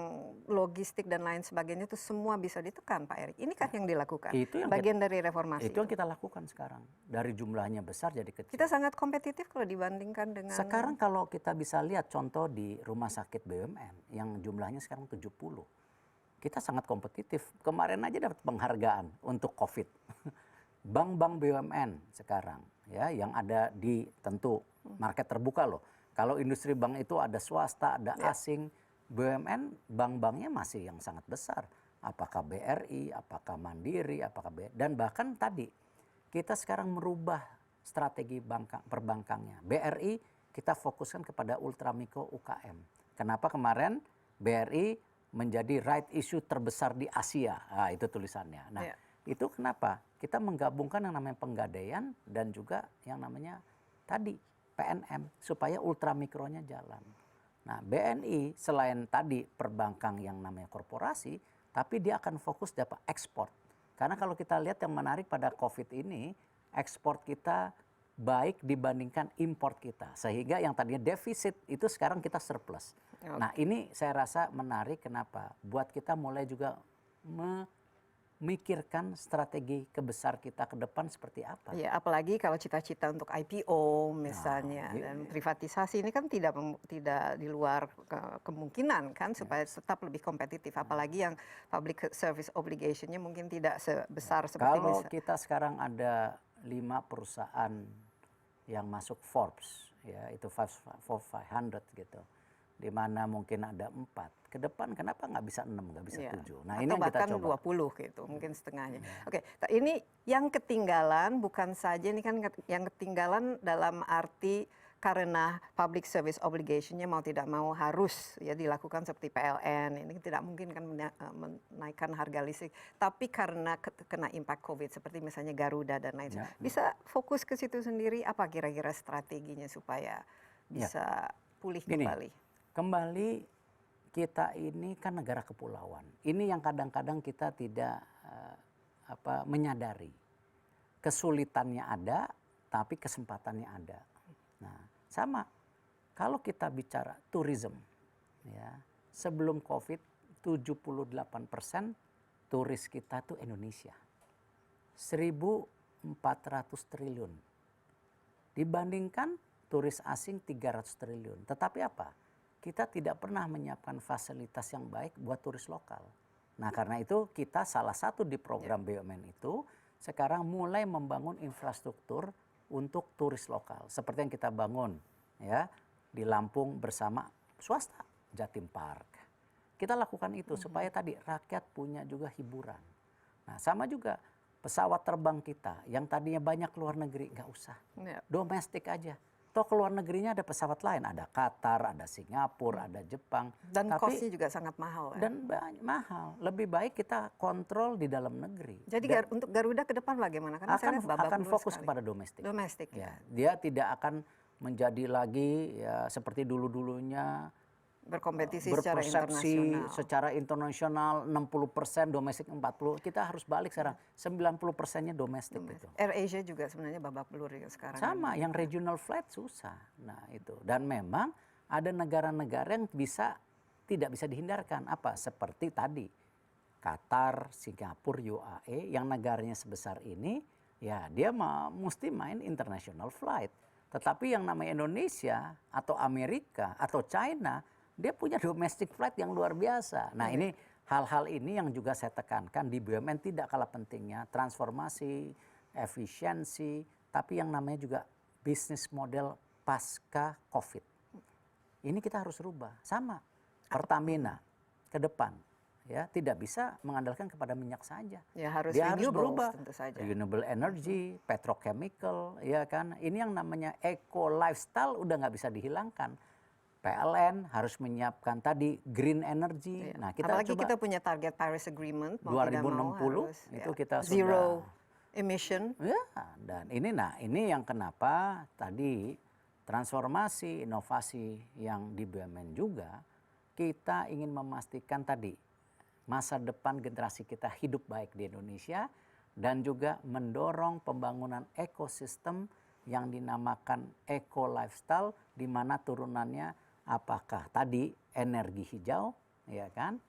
logistik dan lain sebagainya itu semua bisa ditekan, Pak Erick. Ini kan yang dilakukan. Itu yang bagian dari reformasi. Itu yang kita lakukan sekarang. Dari jumlahnya besar jadi kecil. Kita sangat kompetitif kalau dibandingkan dengan sekarang kalau kita bisa lihat contoh di rumah sakit BUMN yang jumlahnya sekarang 70. Kita sangat kompetitif. Kemarin aja dapat penghargaan untuk COVID. Bank-bank BUMN sekarang ya yang ada di tentu market terbuka loh. Kalau industri bank itu ada swasta, ada asing, BUMN bank-banknya masih yang sangat besar. Apakah BRI, apakah Mandiri, apakah dan bahkan tadi kita sekarang merubah strategi perbankannya. BRI kita fokuskan kepada ultramikro UKM. Kenapa kemarin BRI menjadi right issue terbesar di Asia? Nah, itu tulisannya. Nah, itu kenapa? Kita menggabungkan yang namanya penggadaian dan juga yang namanya tadi PNM supaya ultramikronya jalan. Nah, BNI selain tadi perbankan yang namanya korporasi, tapi dia akan fokus dapat ekspor. Karena kalau kita lihat yang menarik pada COVID ini, ekspor kita baik dibandingkan import kita. Sehingga yang tadinya defisit itu sekarang kita surplus. Nah, ini saya rasa menarik kenapa? Buat kita mulai juga mikirkan strategi kebesar kita ke depan seperti apa. Ya, apalagi kalau cita-cita untuk IPO misalnya dan privatisasi ini kan tidak di luar kemungkinan kan supaya tetap lebih kompetitif. Apalagi yang public service obligation-nya mungkin tidak sebesar seperti Kalau kita sekarang ada 5 perusahaan yang masuk Forbes, ya itu 500 gitu, di mana mungkin ada 4. Ke depan kenapa nggak bisa 6, nggak bisa 7? Nah, atau ini yang bahkan kita coba. 20 gitu, mungkin setengahnya. Oke, ini yang ketinggalan bukan saja ini kan yang ketinggalan dalam arti karena public service obligation-nya mau tidak mau harus ya dilakukan seperti PLN. Ini tidak mungkin kan menaikkan harga listrik, tapi karena kena impact COVID seperti misalnya Garuda dan lain sebagainya. Bisa fokus ke situ sendiri, apa kira-kira strateginya supaya bisa pulih kembali? Kembali, kita ini kan negara kepulauan. Ini yang kadang-kadang kita tidak menyadari. Kesulitannya ada, tapi kesempatannya ada. Nah, sama. Kalau kita bicara tourism, ya, sebelum COVID 78% turis kita tuh Indonesia. 1.400 triliun. Dibandingkan turis asing 300 triliun. Tetapi apa? Kita tidak pernah menyiapkan fasilitas yang baik buat turis lokal. Nah, karena itu kita salah satu di program BUMN itu sekarang mulai membangun infrastruktur untuk turis lokal. Seperti yang kita bangun ya di Lampung bersama swasta, Jatim Park. Kita lakukan itu supaya tadi rakyat punya juga hiburan. Nah, sama juga pesawat terbang kita yang tadinya banyak luar negeri, nggak usah. Domestik aja. Toh ke luar negerinya ada pesawat lain, ada Qatar, ada Singapura, ada Jepang. Dan cost-nya juga sangat mahal. Dan mahal. Lebih baik kita kontrol di dalam negeri. Jadi untuk Garuda ke depan bagaimana? Karena akan fokus kepada domestik. Domestik ya. Dia tidak akan menjadi lagi ya seperti dulu-dulunya berkompetisi secara internasional 60% domestik 40%. Kita harus balik sekarang 90%-nya domestik gitu. AirAsia juga sebenarnya babak belur ya sekarang. Sama, yang regional flight susah. Nah, itu. Dan memang ada negara-negara yang tidak bisa dihindarkan. Apa? Seperti tadi Qatar, Singapura, UAE yang negaranya sebesar ini, ya dia mesti main international flight. Tetapi yang namanya Indonesia atau Amerika atau China, dia punya domestic flight yang luar biasa. Nah, ini hal-hal ini yang juga saya tekankan di BUMN tidak kalah pentingnya transformasi, efisiensi, tapi yang namanya juga bisnis model pasca COVID. Ini kita harus rubah. Sama Pertamina ke depan ya tidak bisa mengandalkan kepada minyak saja. Ya, harus dia harus berubah. Tentu saja. Renewable energy, petrochemical, ya kan. Ini yang namanya eco lifestyle udah nggak bisa dihilangkan. PLN harus menyiapkan tadi green energy. Iya. Nah, apalagi kita punya target Paris Agreement 2060 itu kita zero emission. Ya, dan ini yang kenapa tadi transformasi inovasi yang di BUMN juga kita ingin memastikan tadi masa depan generasi kita hidup baik di Indonesia dan juga mendorong pembangunan ekosistem yang dinamakan eco lifestyle di mana turunannya apakah tadi energi hijau, ya kan,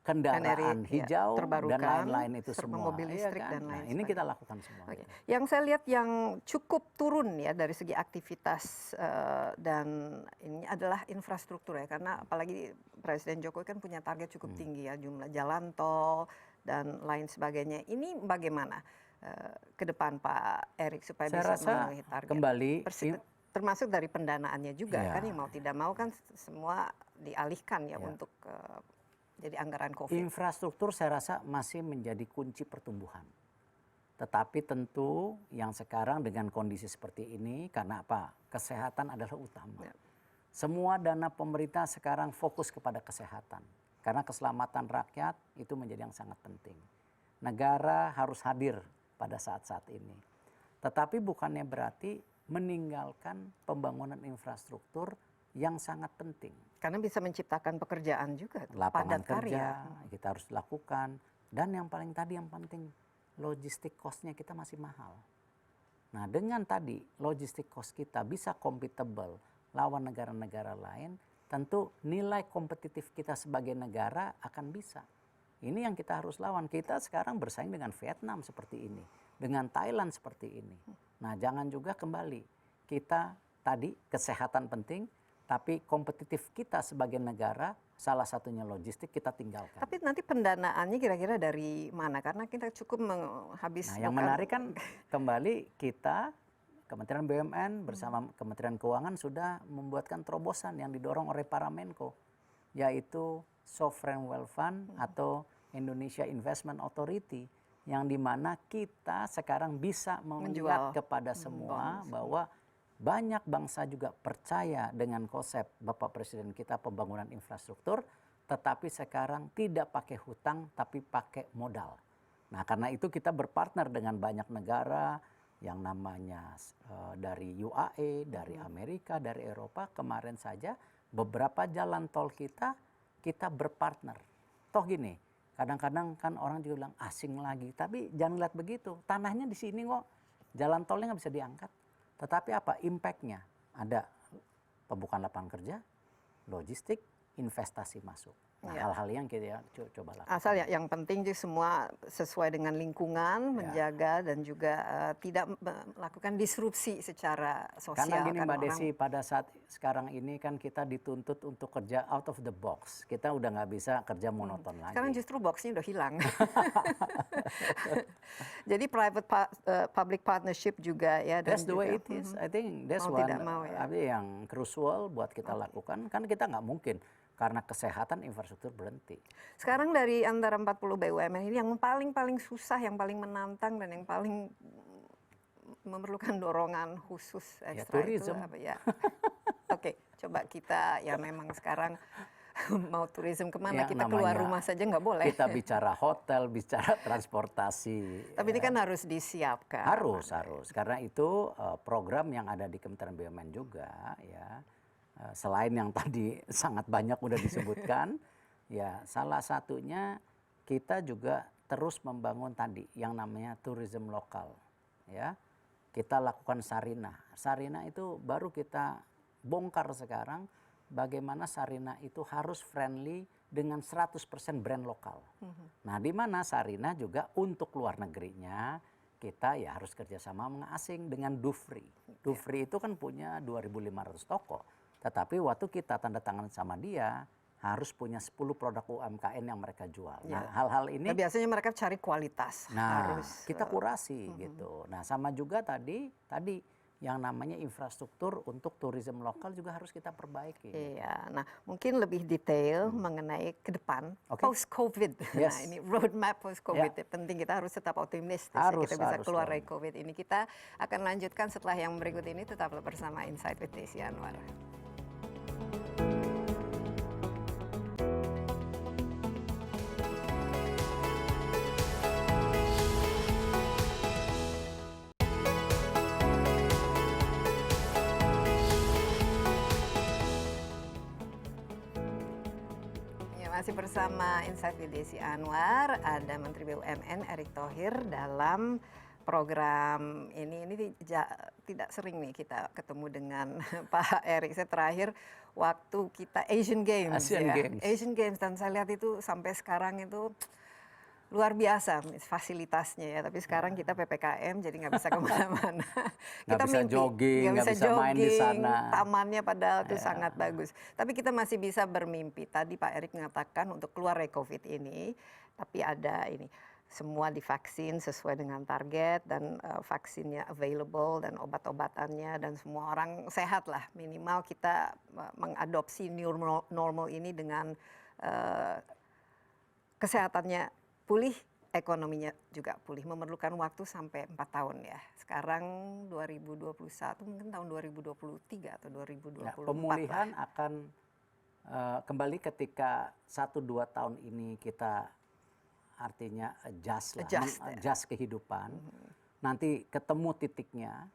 kendaraan hijau dan lain-lain itu semua, mobil listrik ya kan? dan lain. Nah, ini kita lakukan semua. Okay. Yang saya lihat yang cukup turun ya dari segi aktivitas dan ini adalah infrastruktur ya, karena apalagi Presiden Jokowi kan punya target cukup tinggi ya jumlah jalan tol dan lain sebagainya. Ini bagaimana ke depan Pak Erik supaya saya bisa memenuhi target? Kembali. Termasuk dari pendanaannya juga kan yang mau tidak mau kan semua dialihkan ya untuk jadi anggaran COVID. Infrastruktur saya rasa masih menjadi kunci pertumbuhan. Tetapi tentu yang sekarang dengan kondisi seperti ini karena apa? Kesehatan adalah utama. Semua dana pemerintah sekarang fokus kepada kesehatan. Karena keselamatan rakyat itu menjadi yang sangat penting. Negara harus hadir pada saat-saat ini. Tetapi bukannya berarti meninggalkan pembangunan infrastruktur yang sangat penting. Karena bisa menciptakan pekerjaan juga. Lapangan kerja kita harus lakukan. Dan yang paling tadi yang penting, logistik cost-nya kita masih mahal. Nah, dengan tadi logistik cost kita bisa compatible lawan negara-negara lain, tentu nilai kompetitif kita sebagai negara akan bisa. Ini yang kita harus lawan. Kita sekarang bersaing dengan Vietnam seperti ini, dengan Thailand seperti ini. Nah, jangan juga kembali. Kita tadi kesehatan penting, tapi kompetitif kita sebagai negara, salah satunya logistik kita tinggalkan. Tapi nanti pendanaannya kira-kira dari mana? Karena kita cukup menghabiskan. Nah, yang menarik kan kembali kita, Kementerian BUMN bersama Kementerian Keuangan sudah membuatkan terobosan yang didorong oleh para Menko, yaitu Sovereign Wealth Fund atau Indonesia Investment Authority, yang dimana kita sekarang bisa melihat kepada semua bahwa banyak bangsa juga percaya dengan konsep Bapak Presiden kita pembangunan infrastruktur, tetapi sekarang tidak pakai hutang tapi pakai modal. Nah, karena itu kita berpartner dengan banyak negara yang namanya dari UAE, dari Amerika, dari Eropa. Kemarin saja beberapa jalan tol kita berpartner. Toh gini, kadang-kadang kan orang juga bilang asing lagi, tapi jangan lihat begitu. Tanahnya di sini kok, jalan tolnya nggak bisa diangkat. Tetapi apa impact-nya? Ada pembukaan lapangan kerja, logistik, investasi masuk. Nah, hal-hal yang kita coba lakukan. Asal yang penting juga semua sesuai dengan lingkungan, menjaga dan juga tidak melakukan disrupsi secara sosial. Karena gini Mbak Desi, pada saat sekarang ini kan kita dituntut untuk kerja out of the box. Kita udah nggak bisa kerja monoton lagi. Sekarang justru boxnya udah hilang. Jadi public partnership juga ya. That's the way it is. I think that's one yang crucial buat kita lakukan. Kan kita nggak mungkin. Karena kesehatan infrastruktur berhenti. Sekarang dari antara 40 BUMN ini yang paling susah, yang paling menantang dan yang paling memerlukan dorongan khusus ekstra itu apa ya? Oke, coba kita ya memang sekarang mau tourism kemana, kita keluar rumah saja nggak boleh. Kita bicara hotel, bicara transportasi. Tapi ini kan harus disiapkan. Harus. Karena itu program yang ada di Kementerian BUMN juga ya. Selain yang tadi sangat banyak udah disebutkan, ya salah satunya kita juga terus membangun tadi yang namanya tourism lokal. Ya, kita lakukan Sarinah. Sarinah itu baru kita bongkar sekarang. Bagaimana Sarinah itu harus friendly dengan 100% brand lokal. Nah, di mana Sarinah juga untuk luar negerinya kita ya harus kerjasama dengan asing dengan Dufri. Dufri itu kan punya 2.500 toko. Tetapi waktu kita tanda tangan sama dia, harus punya 10 produk UMKM yang mereka jual. Nah, hal-hal ini. Nah, biasanya mereka cari kualitas. Nah, kita kurasi gitu. Nah, sama juga tadi yang namanya infrastruktur untuk tourism lokal juga harus kita perbaiki. Iya, nah mungkin lebih detail mengenai ke depan post-COVID. Yes. Nah, ini roadmap post-COVID penting, kita harus tetap optimis kita bisa keluar dari COVID ini. Kita akan lanjutkan setelah yang berikut ini, tetaplah bersama Insight with Desi Anwar. Masih bersama Insight with Desi Anwar, ada Menteri BUMN Erick Thohir dalam program ini tidak sering nih kita ketemu dengan Pak Erick. Saya terakhir waktu kita Asian Games. Asian Games, dan saya lihat itu sampai sekarang itu luar biasa fasilitasnya ya, tapi sekarang kita PPKM jadi nggak bisa kemana-mana. Kita bisa jogging, nggak bisa main di sana. Tamannya padahal itu sangat bagus. Tapi kita masih bisa bermimpi. Tadi Pak Erick mengatakan untuk keluar dari COVID ini, tapi ada ini semua divaksin sesuai dengan target dan vaksinnya available dan obat-obatannya dan semua orang sehat lah. Minimal kita mengadopsi new normal ini dengan kesehatannya pulih, ekonominya juga pulih. Memerlukan waktu sampai 4 tahun ya. Sekarang 2021, mungkin tahun 2023 atau 2024. Nah, pemulihan akan kembali ketika 1-2 tahun ini kita artinya adjust kehidupan. Nanti ketemu titiknya.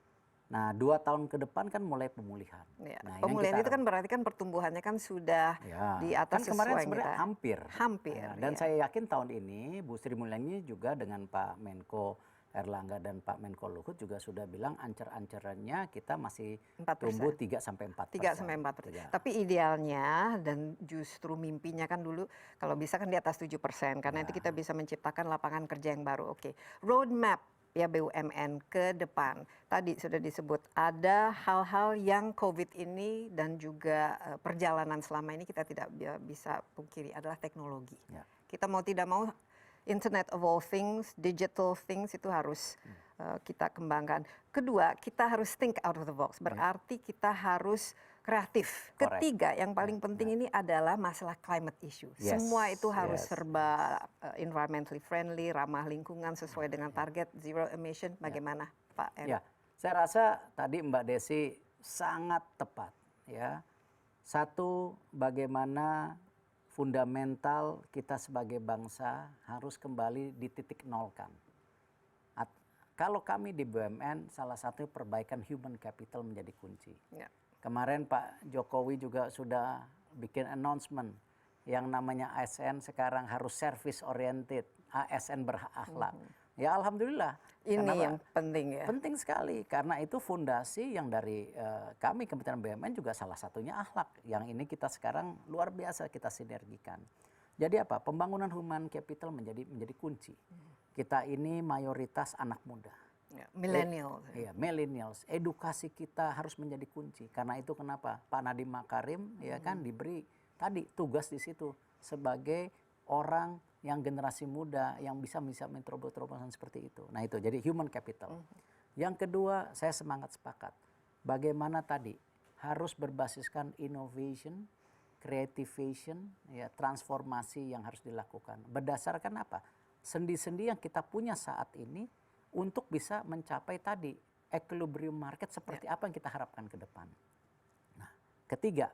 Nah, 2 tahun ke depan kan mulai pemulihan. Ya, nah, pemulihan itu kan berarti kan pertumbuhannya kan sudah di atas kan kemarin sebenarnya hampir. Hampir. Ya, dan saya yakin tahun ini Bu Sri Mulyani juga dengan Pak Menko Erlangga dan Pak Menko Luhut juga sudah bilang ancer-ancerannya kita masih 4%. tumbuh 3-4%. 3-4%. Ya. Tapi idealnya dan justru mimpinya kan dulu kalau bisa kan di atas 7%, karena itu kita bisa menciptakan lapangan kerja yang baru. Oke. Roadmap ya BUMN ke depan. Tadi sudah disebut ada hal-hal yang COVID ini dan juga perjalanan selama ini kita tidak bisa pungkiri adalah teknologi. Ya. Kita mau tidak mau Internet of all things, digital things itu harus kita kembangkan. Kedua, kita harus think out of the box. Berarti kita harus kreatif. Correct. Ketiga, yang paling penting ini adalah masalah climate issue. Yes, Semua itu harus yes, serba environmentally friendly, ramah lingkungan sesuai dengan target zero emission. Bagaimana, Pak Erick? Ya, saya rasa tadi Mbak Desi sangat tepat. Ya, satu, bagaimana fundamental kita sebagai bangsa harus kembali dititik nolkan. Kalau kami di BUMN, salah satu perbaikan human capital menjadi kunci. Ya. Kemarin Pak Jokowi juga sudah bikin announcement yang namanya ASN sekarang harus service oriented, ASN berakhlak. Ya alhamdulillah. Ini Kenapa? yang penting ya. Penting sekali karena itu fondasi yang dari kami Kementerian BUMN juga salah satunya akhlak. Yang ini kita sekarang luar biasa kita sinergikan. Jadi apa? Pembangunan human capital menjadi kunci. Kita ini mayoritas anak muda. Ya, millennial. Iya, millennials. Edukasi kita harus menjadi kunci. Karena itu kenapa Pak Nadiem Makarim ya kan diberi tadi tugas di situ sebagai orang yang generasi muda yang bisa menerobos-terobosan seperti itu. Nah itu jadi human capital. Yang kedua saya semangat sepakat. Bagaimana tadi harus berbasiskan innovation, creativation, ya transformasi yang harus dilakukan. Berdasarkan apa? Sendi-sendi yang kita punya saat ini untuk bisa mencapai tadi equilibrium market seperti apa yang kita harapkan ke depan. Nah, ketiga,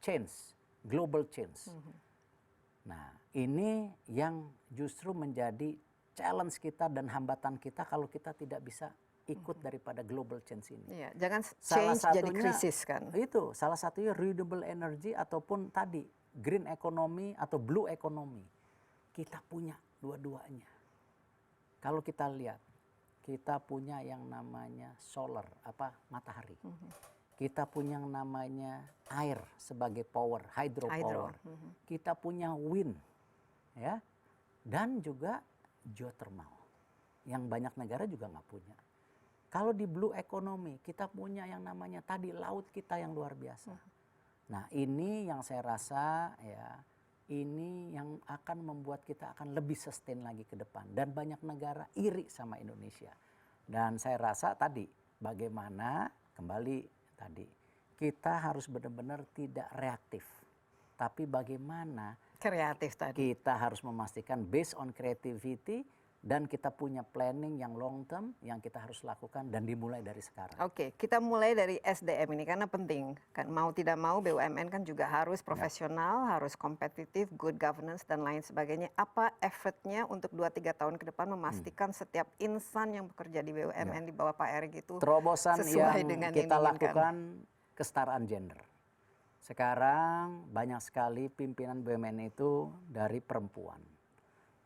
change, global change. Nah, ini yang justru menjadi challenge kita dan hambatan kita kalau kita tidak bisa ikut daripada global change ini. Iya, jangan Salah change jadi satunya, krisis kan. Itu, salah satunya renewable energy ataupun tadi green economy atau blue economy. Kita punya dua-duanya. Kalau kita lihat, kita punya yang namanya solar, matahari. Kita punya yang namanya air sebagai power, hydropower. Kita punya wind, ya, dan juga geothermal, yang banyak negara juga nggak punya. Kalau di blue economy, kita punya yang namanya tadi laut kita yang luar biasa. Nah ini yang saya rasa ya, ini yang akan membuat kita akan lebih sustain lagi ke depan. Dan banyak negara iri sama Indonesia. Dan saya rasa tadi bagaimana kembali tadi kita harus benar-benar tidak reaktif, tapi bagaimana Kreatif tadi. kita harus memastikan based on creativity dan kita punya planning yang long term yang kita harus lakukan dan dimulai dari sekarang. Oke, kita mulai dari SDM ini karena penting kan, mau tidak mau BUMN kan juga harus profesional, harus kompetitif, good governance dan lain sebagainya. Apa effortnya untuk 2-3 tahun ke depan memastikan setiap insan yang bekerja di BUMN di bawah Pak Erick itu Terobosan sesuai yang dengan kita yang diinginkan. lakukan kesetaraan gender. Sekarang banyak sekali pimpinan BUMN itu dari perempuan.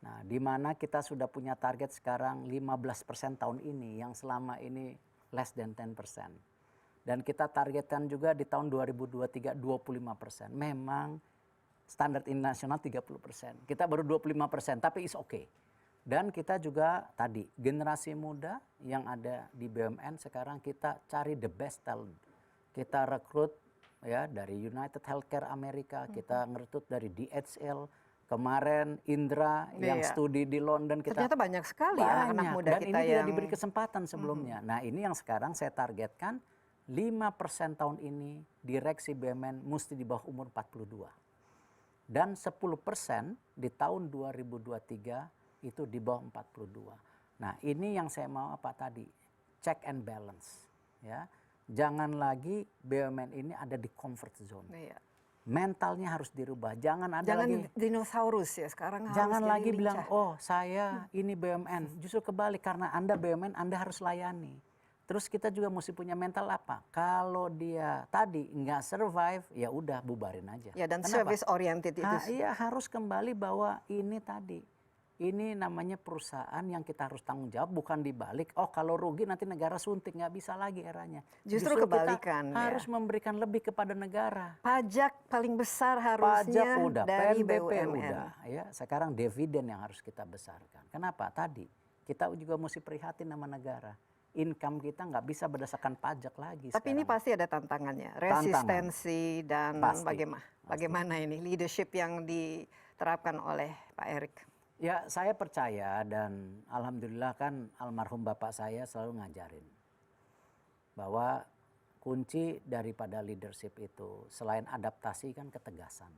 Nah, di mana kita sudah punya target sekarang 15% tahun ini, yang selama ini less than 10%. Dan kita targetkan juga di tahun 2023 25%. Memang standar internasional 30%. Kita baru 25%, tapi is okay. Dan kita juga tadi generasi muda yang ada di BUMN sekarang kita cari the best talent. Kita rekrut ya dari United Healthcare Amerika, kita ngerekrut dari DHL. Kemarin Indra yang studi di London kita ternyata banyak sekali anak-anak muda dan kita ini tidak yang diberi kesempatan sebelumnya. Nah ini yang sekarang saya targetkan 5% tahun ini direksi BUMN mesti di bawah umur 42 dan 10% di tahun 2023 itu di bawah 42. Nah ini yang saya mau apa tadi, check and balance ya. Jangan lagi BUMN ini ada di comfort zone. Mentalnya harus dirubah. Jangan lagi dinosaurus ya sekarang. Jangan harus lagi jadi bilang, lincah. oh saya ini BUMN. Justru kebalik, karena Anda BUMN, Anda harus layani. Terus kita juga mesti punya mental apa? Kalau dia tadi nggak survive, ya udah bubarin aja. Ya dan Kenapa? service oriented itu. Iya harus kembali bahwa ini tadi Ini namanya perusahaan yang kita harus tanggung jawab, bukan dibalik. Oh kalau rugi nanti negara suntik, nggak bisa lagi eranya. Justru kebalikan, kita harus memberikan lebih kepada negara. Pajak paling besar Pajak harusnya udah, dari PNBP BUMN. udah, ya. Sekarang dividen yang harus kita besarkan. Kenapa? Tadi kita juga mesti prihatin sama negara. Income kita nggak bisa berdasarkan pajak lagi. Tapi ini sekarang. pasti ada tantangannya, resistensi dan bagaimana ini leadership yang diterapkan oleh Pak Erick. Ya saya percaya dan alhamdulillah kan almarhum bapak saya selalu ngajarin bahwa kunci daripada leadership itu selain adaptasi kan ketegasan.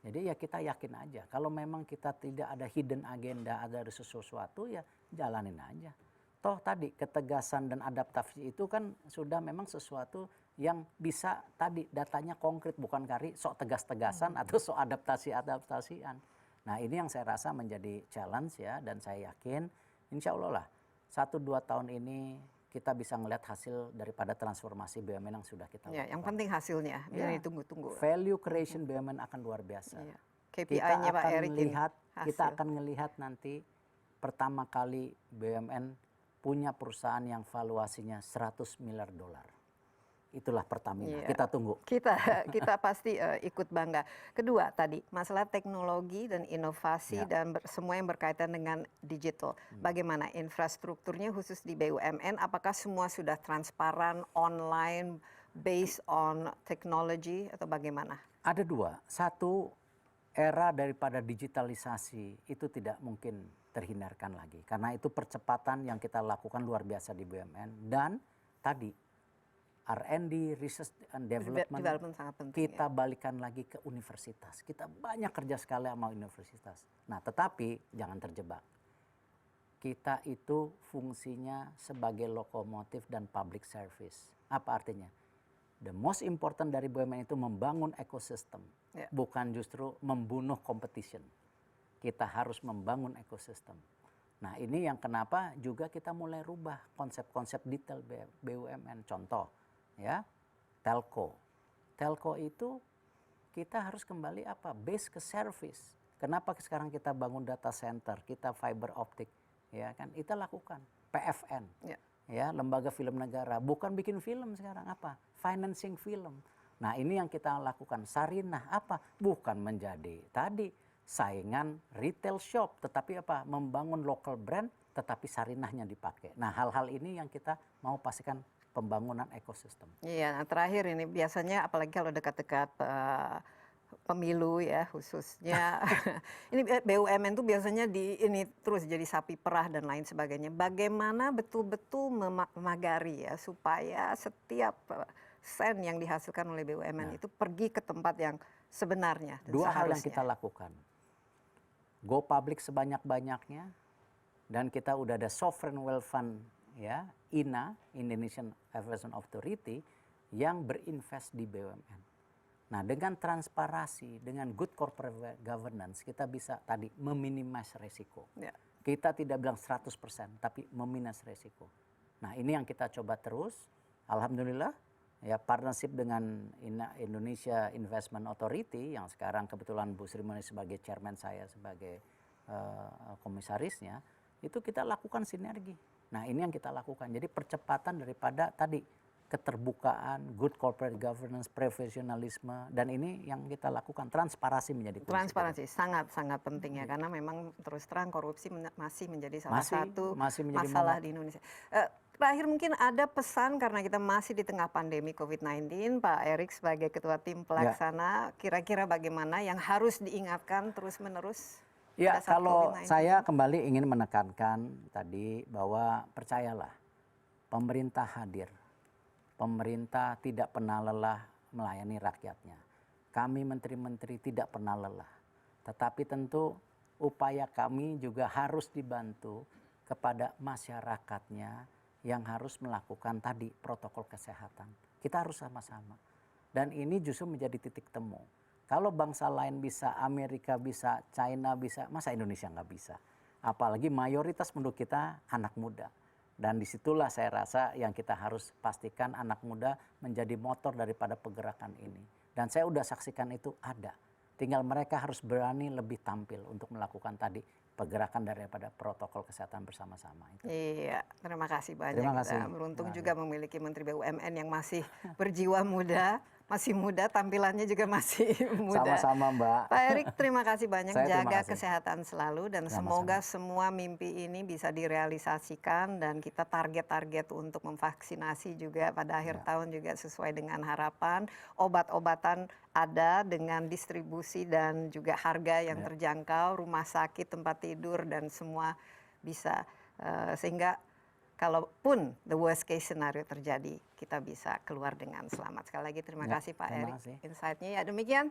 Jadi ya kita yakin aja kalau memang kita tidak ada hidden agenda, ada sesuatu ya jalanin aja. Toh tadi ketegasan dan adaptasi itu kan sudah memang sesuatu yang bisa tadi datanya konkret, bukan kari sok tegas-tegasan atau sok adaptasi-adaptasian. Nah ini yang saya rasa menjadi challenge ya, dan saya yakin insya Allah lah 1-2 tahun ini kita bisa melihat hasil daripada transformasi BUMN yang sudah kita lakukan. Yang penting hasilnya, biar ditunggu-tunggu. Value creation BUMN akan luar biasa. KPI-nya Pak Erick kita akan melihat nanti pertama kali BUMN punya perusahaan yang valuasinya $100 miliar. Itulah Pertamina. Kita tunggu. Kita pasti ikut bangga. Kedua tadi masalah teknologi dan inovasi dan semua yang berkaitan dengan digital. Bagaimana infrastrukturnya khusus di BUMN? Apakah semua sudah transparan, online, based on technology atau bagaimana? Ada dua. Satu, era daripada digitalisasi itu tidak mungkin terhindarkan lagi. Karena itu percepatan yang kita lakukan luar biasa di BUMN. Dan tadi R&D, Research and Development sangat penting, kita balikan lagi ke universitas. Kita banyak kerja sekali sama universitas. Nah tetapi jangan terjebak. Kita itu fungsinya sebagai lokomotif dan public service. Apa artinya? The most important dari BUMN itu membangun ekosistem. Bukan justru membunuh competition. Kita harus membangun ekosistem. Nah ini yang kenapa juga kita mulai rubah konsep-konsep detail BUMN. Contoh. Ya, telco. Telco itu kita harus kembali apa? Base ke service. Kenapa sekarang kita bangun data center, kita fiber optik, ya kan? Kita lakukan PFN, ya, lembaga film negara. Bukan bikin film sekarang apa? Financing film. Nah ini yang kita lakukan. Sarinah apa? Bukan menjadi tadi saingan retail shop, tetapi apa? Membangun local brand, tetapi sarinahnya dipakai. Nah hal-hal ini yang kita mau pastikan. Pembangunan ekosistem. Iya, nah terakhir ini biasanya apalagi kalau dekat-dekat pemilu ya khususnya ini BUMN itu biasanya ini terus jadi sapi perah dan lain sebagainya. Bagaimana betul-betul memagari ya supaya setiap sen yang dihasilkan oleh BUMN itu pergi ke tempat yang sebenarnya. Dua hal yang kita lakukan. Go public sebanyak-banyaknya dan kita udah ada sovereign wealth fund ya, INA, Indonesian Investment Authority, yang berinvest di BUMN. Nah dengan transparansi, dengan good corporate governance, kita bisa tadi meminimasi resiko. Kita tidak bilang 100%, tapi meminimasi resiko. Nah ini yang kita coba terus, alhamdulillah, ya partnership dengan Indonesia Investment Authority, yang sekarang kebetulan Bu Sri Mulyani sebagai chairman, saya sebagai komisarisnya, itu kita lakukan sinergi. Nah ini yang kita lakukan. Jadi percepatan daripada tadi keterbukaan, good corporate governance, profesionalisme, dan ini yang kita lakukan. Transparansi menjadi kunci. Transparansi sangat-sangat penting ya, karena memang terus terang korupsi masih menjadi salah satu masalah di Indonesia. Terakhir mungkin ada pesan karena kita masih di tengah pandemi COVID-19, Pak Erick sebagai ketua tim pelaksana, kira-kira bagaimana yang harus diingatkan terus-menerus? Ya, kalau saya kembali ingin menekankan tadi bahwa percayalah, pemerintah hadir. Pemerintah tidak pernah lelah melayani rakyatnya. Kami menteri-menteri tidak pernah lelah. Tetapi tentu upaya kami juga harus dibantu kepada masyarakatnya yang harus melakukan tadi protokol kesehatan. Kita harus sama-sama. Dan ini justru menjadi titik temu. Kalau bangsa lain bisa, Amerika bisa, China bisa, masa Indonesia nggak bisa? Apalagi mayoritas penduduk kita anak muda. Dan disitulah saya rasa yang kita harus pastikan anak muda menjadi motor daripada pergerakan ini. Dan saya udah saksikan itu ada. Tinggal mereka harus berani lebih tampil untuk melakukan tadi pergerakan daripada protokol kesehatan bersama-sama itu. Iya, terima kasih banyak. Terima kasih. Kita beruntung juga memiliki Menteri BUMN yang masih berjiwa muda, masih muda, tampilannya juga masih muda. Sama-sama Mbak. Pak Erik, terima kasih banyak. Saya terima Jaga kasih. kesehatan selalu dan Sama-sama. semoga semua mimpi ini bisa direalisasikan dan kita target-target untuk memvaksinasi juga pada akhir tahun juga sesuai dengan harapan. Obat-obatan ada dengan distribusi dan juga harga yang terjangkau, rumah sakit, tempat tidur dan semua bisa sehingga kalaupun the worst case scenario terjadi, kita bisa keluar dengan selamat. Sekali lagi terima kasih Pak terima Erik kasih. insight-nya. Ya demikian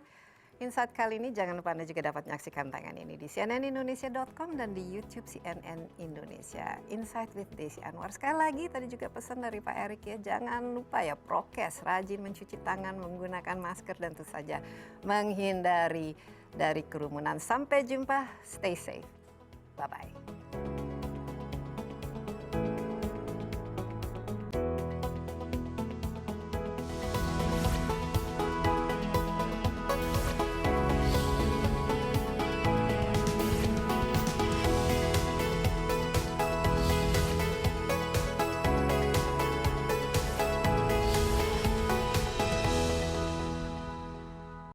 insight kali ini. Jangan lupa Anda juga dapat menyaksikan tayangan ini di cnnindonesia.com dan di YouTube CNN Indonesia. Insight with Desi Anwar. Sekali lagi tadi juga pesan dari Pak Erik ya, jangan lupa ya prokes, rajin mencuci tangan, menggunakan masker dan tentu saja menghindari dari kerumunan. Sampai jumpa, stay safe. Bye-bye.